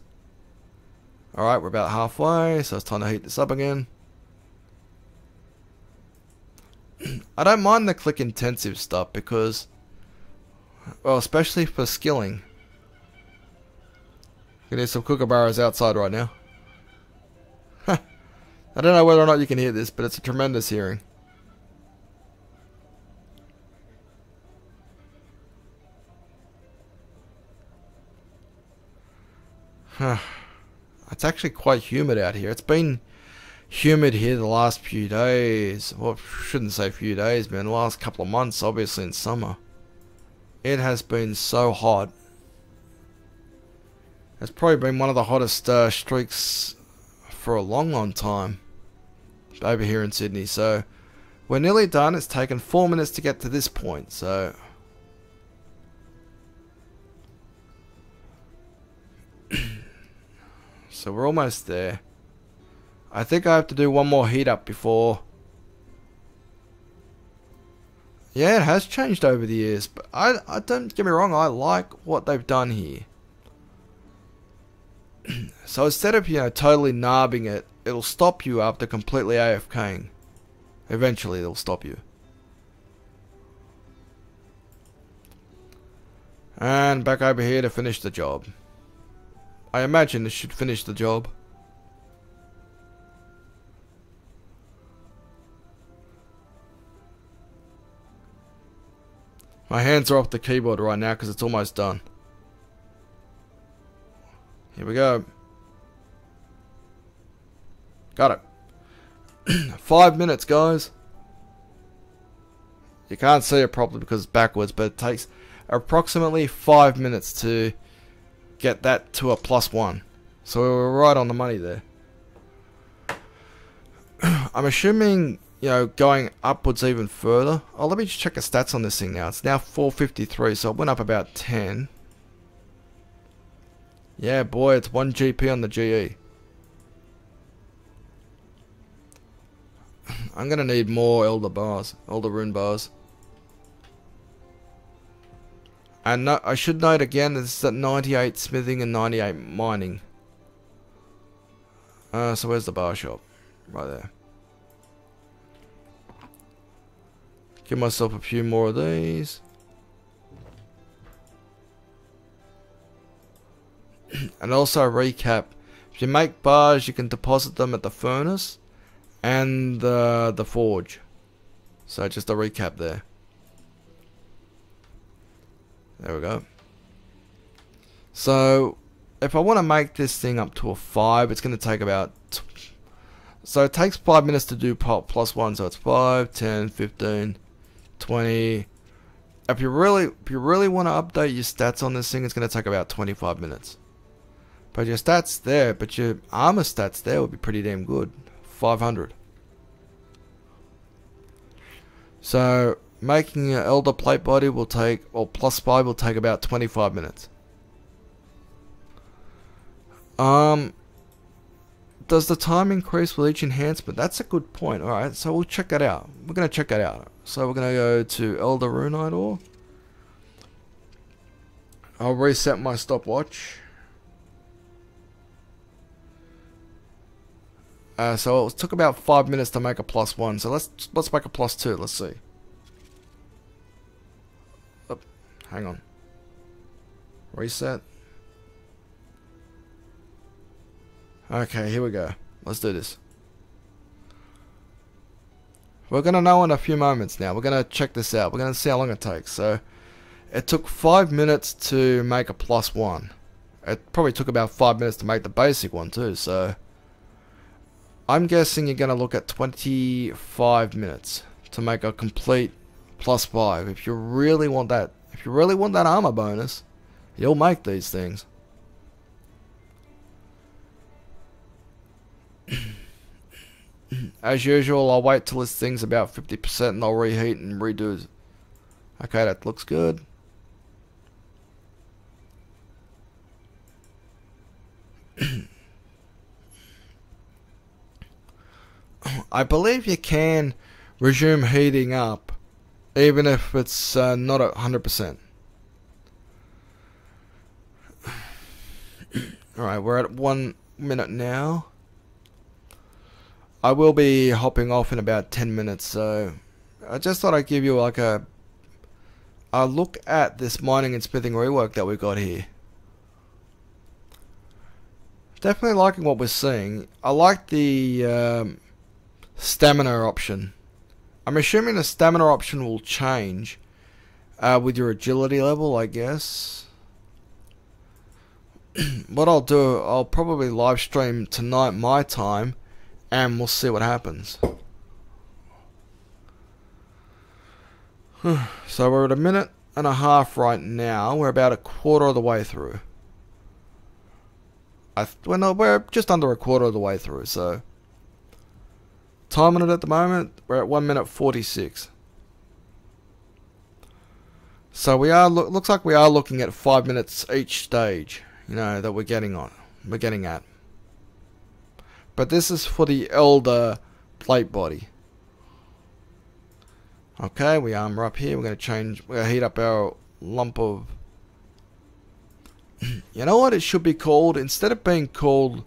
Alright, we're about halfway, so it's time to heat this up again. I don't mind the click intensive stuff because, well, especially for skilling. You can hear some kookaburras outside right now. I don't know whether or not you can hear this, but it's a tremendous hearing. It's actually quite humid out here. It's been humid here the last few days. Well, shouldn't say few days, man. The last couple of months, obviously in summer. It has been so hot. It's probably been one of the hottest streaks for a long, long time over here in Sydney. So we're nearly done. It's taken 4 minutes to get to this point. So so we're almost there. I think I have to do one more heat up before. Yeah, it has changed over the years, but I don't get me wrong, I like what they've done here. So instead of, you know, totally nabbing it, it'll stop you after completely AFKing. Eventually it'll stop you. And back over here to finish the job. I imagine this should finish the job. My hands are off the keyboard right now because it's almost done. Here we go. Got it. 5 minutes, guys. You can't see it properly because it's backwards, but it takes approximately 5 minutes to get that to a +1. So we're right on the money there. I'm assuming you know, going upwards even further. Oh, let me just check the stats on this thing now. It's now 453, so it went up about 10. Yeah, boy, it's 1 GP on the GE. I'm gonna need more Elder Rune bars. And no, I should note again, this is at 98 smithing and 98 mining. So where's the bar shop? Right there. Give myself a few more of these. And also recap. If you make bars, you can deposit them at the furnace and the forge. So just a recap there. There we go. So if I want to make this thing up to a 5, it's going to take about... So it takes 5 minutes to do plus 1, so it's 5, 10, 15, 20. If you really want to update your stats on this thing, it's going to take about 25 minutes. But your stats there, but your armor stats there would be pretty damn good. 500. So making an Elder plate body will take, or plus 5 will take about 25 minutes. Does the time increase with each enhancement? That's a good point. Alright, so we'll check that out. We're going to check that out. So we're going to go to Elder Runite ore. I'll reset my stopwatch. So it took about 5 minutes to make a plus 1. So let's make a plus 2. Let's see. Oh, hang on. Reset. Okay, here we go. Let's do this. We're going to know in a few moments now. We're going to check this out. We're going to see how long it takes. So it took 5 minutes to make a plus 1. It probably took about 5 minutes to make the basic one too. So I'm guessing you're going to look at 25 minutes to make a complete plus 5. If you really want that, armor bonus, you'll make these things. As usual, I'll wait till this thing's about 50% and I'll reheat and redo. Okay, that looks good. I believe you can resume heating up even if it's not at 100%. Alright, we're at 1 minute now. I will be hopping off in about 10 minutes, so I just thought I'd give you like a look at this mining and smithing rework that we got here. Definitely liking what we're seeing. I like the stamina option. I'm assuming the stamina option will change with your agility level, I guess. What I'll do, I'll probably live stream tonight my time, and we'll see what happens. So we're at 1.5 minutes right now. We're about a quarter of the way through. Well, no, we're just under a quarter of the way through. So time on it at the moment, we're at 1 minute 46. So we are looks like we are looking at 5 minutes each stage. You know that we're getting at. But this is for the Elder plate body. Okay, we armor up here. We're going to heat up our lump of... You know what it should be called? Instead of being called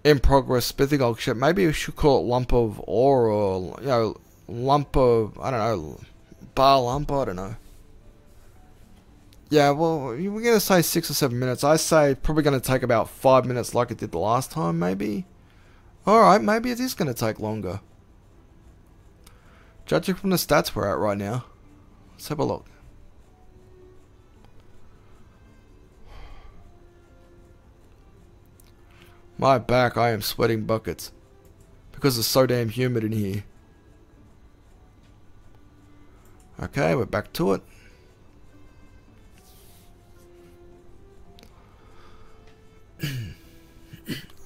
in progress smithing ship, maybe we should call it lump of ore, or, you know, lump of, I don't know, bar lump, I don't know. Yeah, well, we're going to say 6 or 7 minutes. I say probably going to take about 5 minutes like it did the last time, maybe. Alright, maybe it is going to take longer. Judging from the stats we're at right now. Let's have a look. My back, I am sweating buckets. Because it's so damn humid in here. Okay, we're back to it.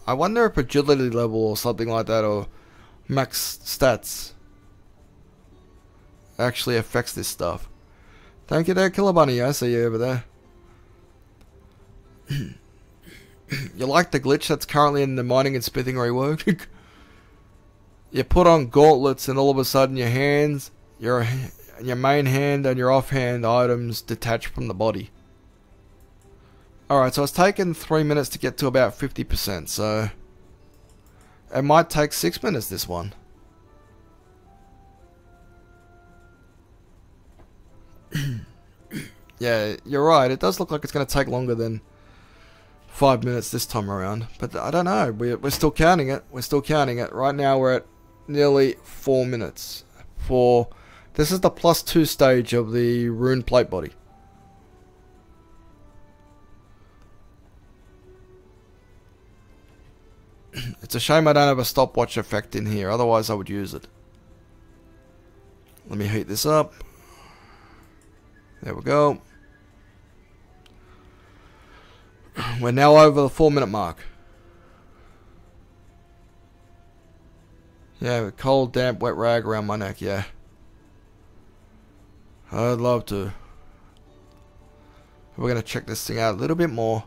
I wonder if agility level or something like that, or max stats actually affects this stuff. Thank you there, Killer Bunny. I see you over there. You like the glitch that's currently in the mining and smithing rework? You put on gauntlets and all of a sudden your hands, your main hand and your offhand items detach from the body. Alright, so it's taken 3 minutes to get to about 50%, so it might take 6 minutes this one. Yeah, you're right, it does look like it's going to take longer than 5 minutes this time around, but I don't know, we're still counting it, right now we're at nearly 4 minutes for, this is the +2 stage of the rune plate body. It's a shame I don't have a stopwatch effect in here, otherwise I would use it. Let me heat this up. There we go. We're now over the 4 minute mark. Yeah, cold, damp, wet rag around my neck, yeah. I'd love to. We're going to check this thing out a little bit more.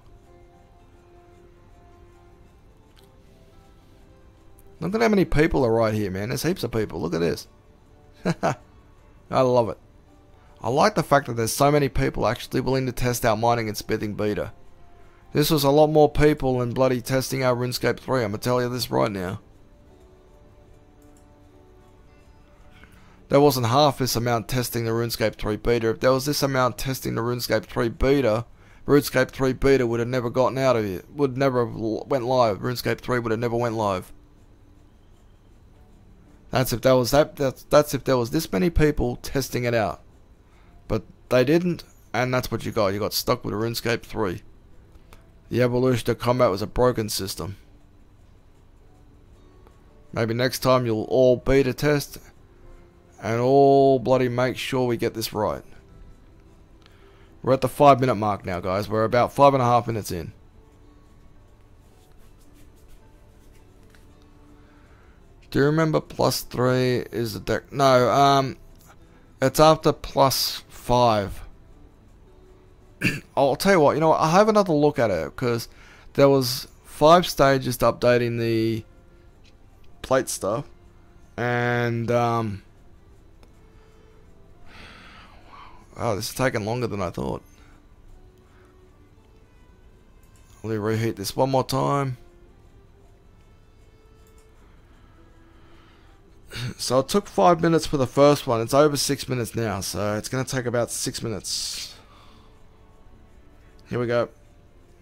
Look at how many people are right here, man. There's heaps of people. Look at this. I love it. I like the fact that there's so many people actually willing to test out mining and smithing beta. This was a lot more people than bloody testing out RuneScape 3. I'm going to tell you this right now. There wasn't half this amount testing the RuneScape 3 beta. If there was this amount testing the RuneScape 3 beta, RuneScape 3 beta would have never gotten out of it. Would never have went live. RuneScape 3 would have never went live. That's if there was that's if there was this many people testing it out. But they didn't, and that's what you got. You got stuck with a RuneScape 3. The evolution of combat was a broken system. Maybe next time you'll all beta test and all bloody make sure we get this right. We're at the 5 minute mark now, guys. We're about 5.5 minutes in. Do you remember +3 is the deck? No, it's after +5. I'll tell you what, you know what, I'll have another look at it, because there was 5 stages to updating the plate stuff, and oh, this is taking longer than I thought. Let me reheat this one more time. So it took 5 minutes for the first one. It's over 6 minutes now, so it's going to take about 6 minutes. Here we go.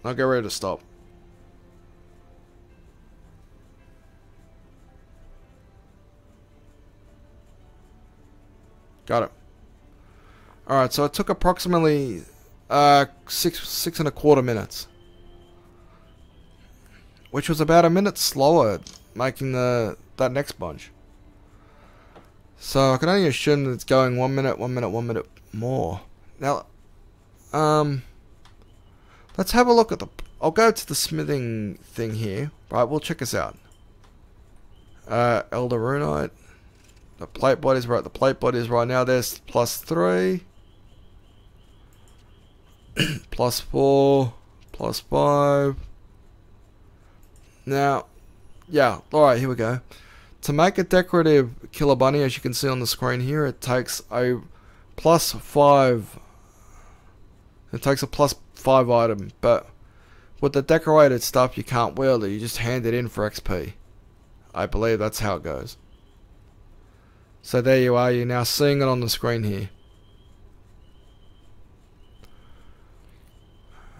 I'll get ready to stop. Got it. Alright, so it took approximately 6.25 minutes. Which was about a minute slower making that next bunch. So I can only assume that it's going 1 minute, 1 minute, 1 minute more. Now, let's have a look at the... I'll go to the smithing thing here. Right, we'll check this out. Elder Runite. The plate bodies, we're at the plate bodies right now. There's +3. +4. +5. Now, yeah, alright, here we go. To make a decorative killer bunny, as you can see on the screen here, it takes a +5. It takes a +5 item, but with the decorated stuff, you can't wield it. You just hand it in for XP. I believe that's how it goes. So there you are. You're now seeing it on the screen here.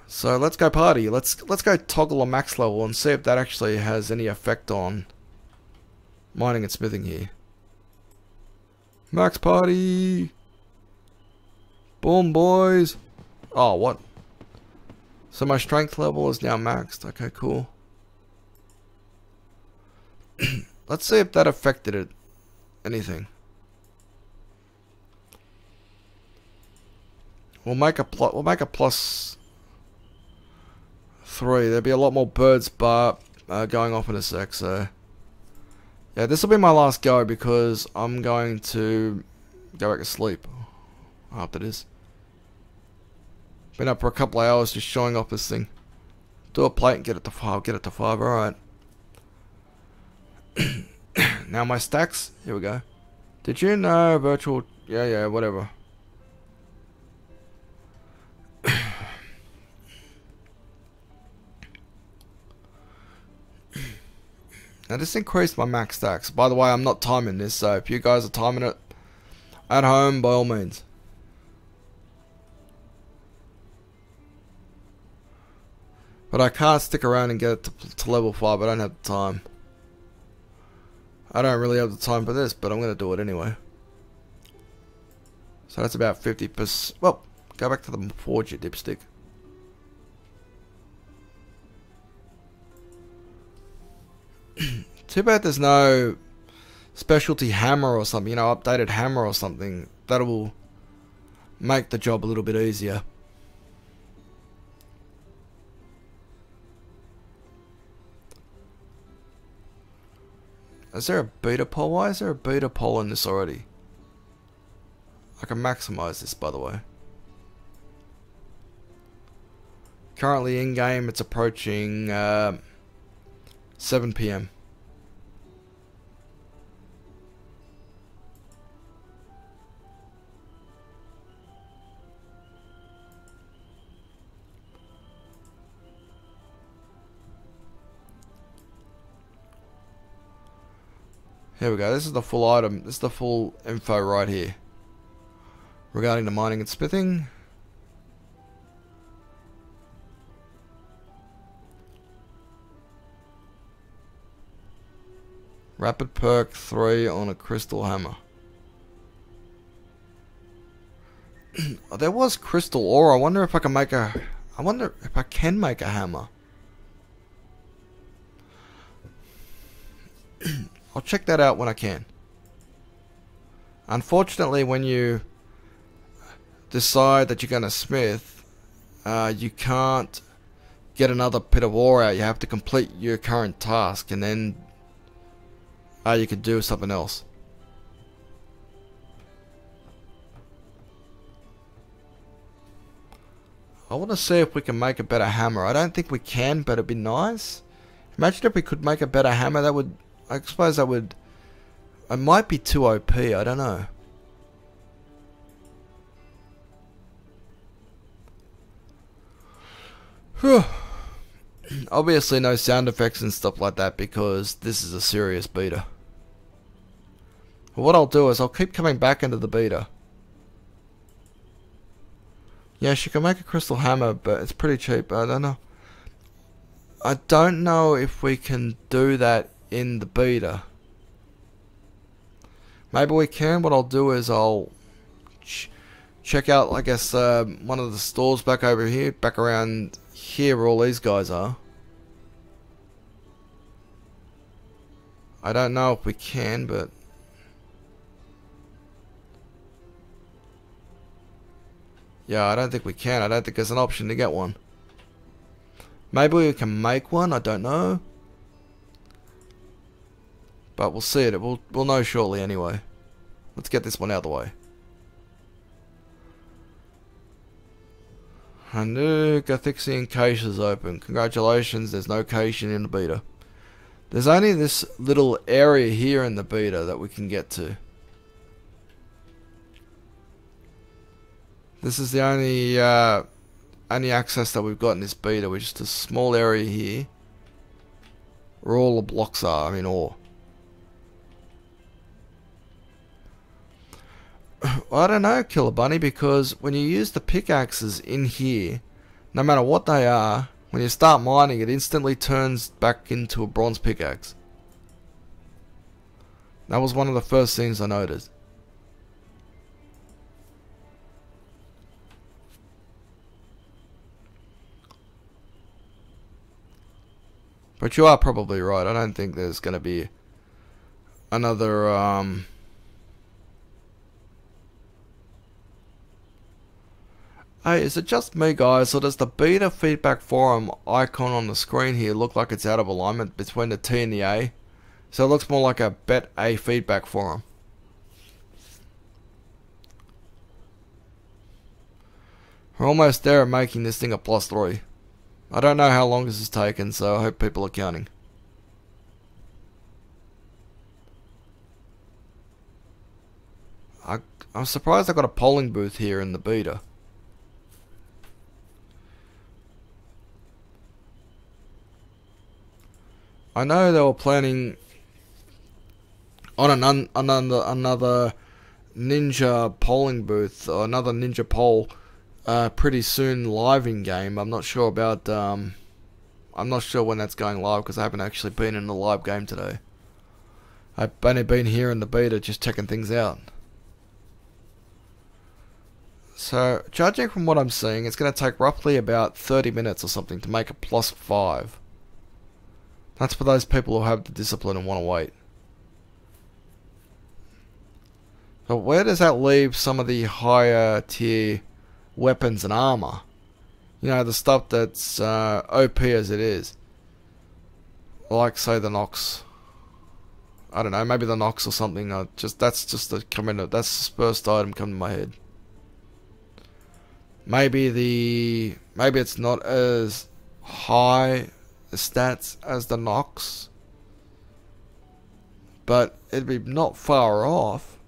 So let's go party. Let's go toggle a max level and see if that actually has any effect on mining and smithing here. Max party! Boom, boys! Oh, what? So my strength level is now maxed. Okay, cool. Let's see if that affected it. Anything. We'll make a +3. There'll be a lot more birds going off in a sec, so... Yeah, this will be my last go because I'm going to go back to sleep after this. Been up for a couple of hours just showing off this thing. Do a plate and get it to 5. Get it to 5. Alright. Now my stacks. Here we go. Did you know virtual... Yeah, whatever. Now this increased my max stacks. By the way, I'm not timing this, so if you guys are timing it at home, by all means. But I can't stick around and get it to level 5. I don't have the time. I don't really have the time for this, but I'm going to do it anyway. So that's about 50%. Well, go back to the forge, you dipstick. Too bad there's no specialty hammer or something, you know, updated hammer or something. That will make the job a little bit easier. Is there a beta pole? Why is there a beta pole in this already? I can maximize this, by the way. Currently in game, it's approaching 7 PM. Here we go. This is the full item. This is the full info right here regarding the mining and smithing. Rapid perk 3 on a crystal hammer. There was crystal ore. I wonder if I can make a... I wonder if I can make a hammer. I'll check that out when I can. Unfortunately, when you decide that you're going to smith, you can't get another bit of ore out. You have to complete your current task, and then you can do something else. I want to see if we can make a better hammer. I don't think we can, but it'd be nice. Imagine if we could make a better hammer. That would... I suppose that would... It might be too OP, I don't know. Whew. Obviously no sound effects and stuff like that because this is a serious beta. But what I'll do is I'll keep coming back into the beta. Yes, you can make a crystal hammer, but it's pretty cheap. I don't know. I don't know if we can do that in the beta. Maybe we can. What I'll do is I'll check out, I guess, one of the stores back over here, back around here where all these guys are. I don't know if we can, but yeah, I don't think we can. I don't think there's an option to get one. Maybe we can make one. I don't know. But we'll see it. We'll know shortly anyway. Let's get this one out of the way. A new Gothixian cache is open. Congratulations, there's no cache in the beta. There's only this little area here in the beta that we can get to. This is the only access that we've got in this beta, which is a small area here where all the blocks are. I mean, ore. I don't know, Killer Bunny, because when you use the pickaxes in here, no matter what they are, when you start mining, it instantly turns back into a bronze pickaxe. That was one of the first things I noticed. But you are probably right. I don't think there's going to be another... Hey, is it just me, guys, or does the beta feedback forum icon on the screen here look like it's out of alignment between the T and the A? So it looks more like a bet A feedback forum. We're almost there at making this thing a +3. I don't know how long this has taken, so I hope people are counting. I'm surprised I got a polling booth here in the beta. I know they were planning on another ninja polling booth or another ninja poll pretty soon live in game. I'm not sure about I'm not sure when that's going live because I haven't actually been in the live game today. I've only been here in the beta just checking things out. So, judging from what I'm seeing, it's going to take roughly about 30 minutes or something to make a +5. That's for those people who have the discipline and want to wait. But where does that leave some of the higher tier weapons and armor? You know, the stuff that's OP as it is. Like, say, the Nox. I don't know, maybe the Nox or something. That's just the that's the first item coming to my head. Maybe it's not as high stats as the Nox, but it'd be not far off.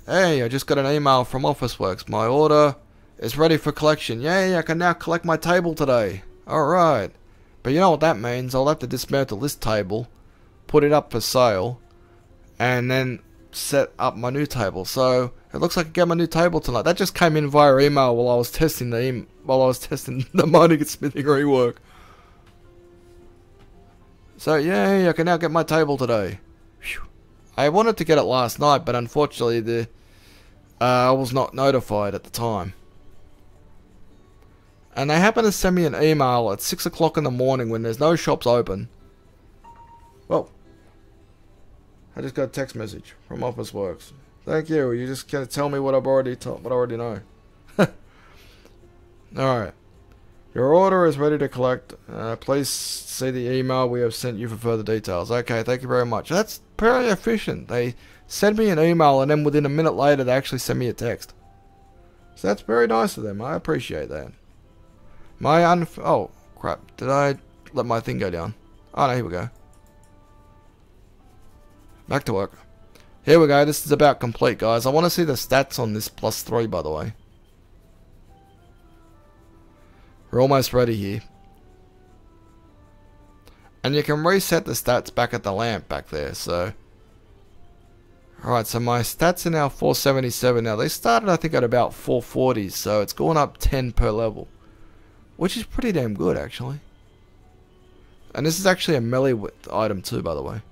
Hey, I just got an email from Officeworks. My order is ready for collection. Yay, I can now collect my table today. Alright. But you know what that means? I'll have to dismantle this table, put it up for sale, and then set up my new table. So it looks like I get my new table tonight. That just came in via email while I was testing the mining and smithing rework. So yay, I can now get my table today. Whew. I wanted to get it last night, but unfortunately I was not notified at the time. And they happened to send me an email at 6 o'clock in the morning when there's no shops open. Well, I just got a text message from Officeworks. Thank you. You just gonna tell me what I've already know. Alright. Your order is ready to collect. Please see the email we have sent you for further details. Okay, thank you very much. That's very efficient. They send me an email and then within a minute later they actually send me a text. So that's very nice of them. I appreciate that. Oh, crap. Did I let my thing go down? Oh, no, here we go. Back to work. Here we go. This is about complete, guys. I want to see the stats on this +3, by the way. We're almost ready here. And you can reset the stats back at the lamp back there, so... Alright, so my stats are now 477 now. They started, I think, at about 440, so it's gone up 10 per level. Which is pretty damn good, actually. And this is actually a melee item too, by the way.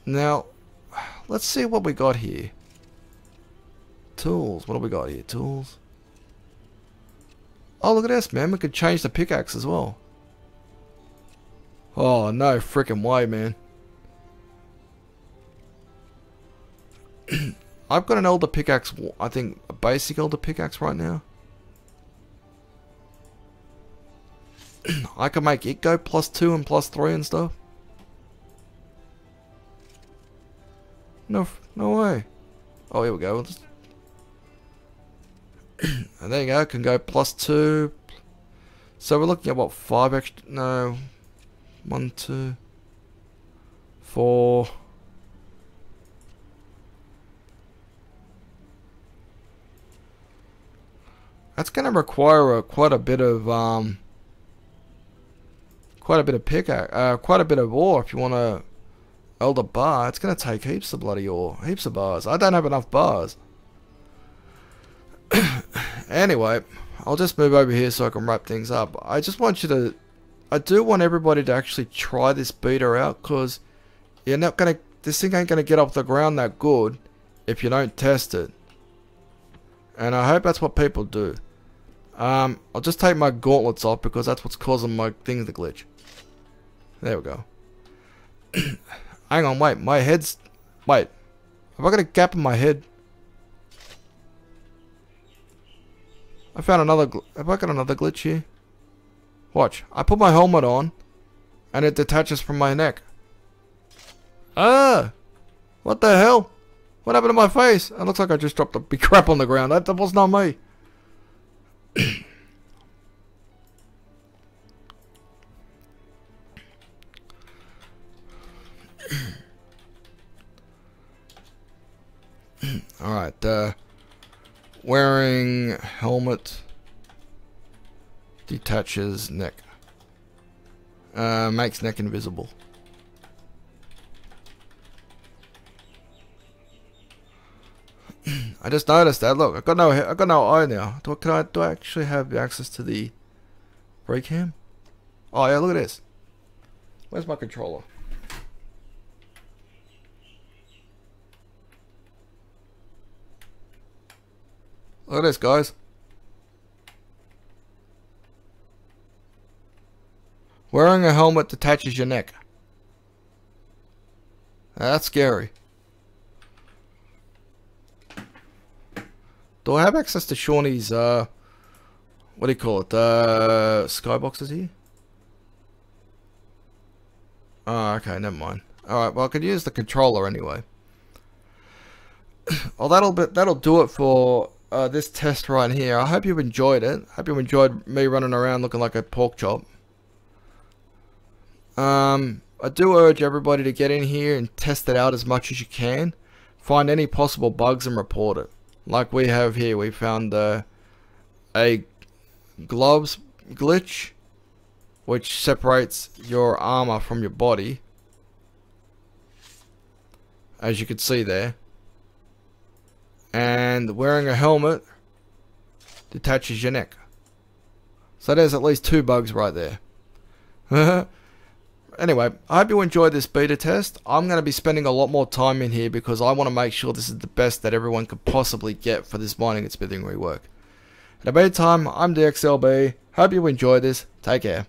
Now, let's see what we got here. Tools. What do we got here? Tools. Oh, look at this, man. We could change the pickaxe as well. Oh, no freaking way, man. I've got an elder pickaxe, I think a basic elder pickaxe right now. I can make it go +2 and +3 and stuff. No way. Oh, here we go. And there you go. Can go +2. So we're looking at what, 5 extra? No. 1, 2, 4. That's going to require quite a bit of pickaxe, quite a bit of ore if you want to elder bar. It's going to take heaps of bloody ore, heaps of bars. I don't have enough bars. Anyway, I'll just move over here so I can wrap things up. I just want you to, I do want everybody to actually try this beta out, because you're not going to, this thing ain't going to get off the ground that good if you don't test it. And I hope that's what people do. I'll just take my gauntlets off because that's what's causing my things to glitch. There we go. Hang on, wait, my head's... Wait, have I got a gap in my head? I found another... Have I got another glitch here? Watch, I put my helmet on and it detaches from my neck. Ah! What the hell? What happened to my face? It looks like I just dropped a big crap on the ground. That was not me. Alright, wearing helmet detaches neck. Makes neck invisible. I just noticed that. Look, I got no eye now. Do I actually have access to the brake cam? Oh yeah, look at this. Where's my controller? Look at this, guys. Wearing a helmet detaches your neck. That's scary. Do I have access to Shawnee's, what do you call it, skyboxes here? Oh, okay, never mind. Alright, well I could use the controller anyway. Well, that'll do it for this test right here. I hope you enjoyed it. Hope you enjoyed me running around looking like a pork chop. I do urge everybody to get in here and test it out as much as you can. Find any possible bugs and report it. Like we have here, we found a gloves glitch, which separates your armor from your body, as you can see there. And wearing a helmet detaches your neck. So there's at least 2 bugs right there. Anyway, I hope you enjoyed this beta test. I'm going to be spending a lot more time in here because I want to make sure this is the best that everyone could possibly get for this mining and smithing rework. In the meantime, I'm dxthelb. Hope you enjoyed this. Take care.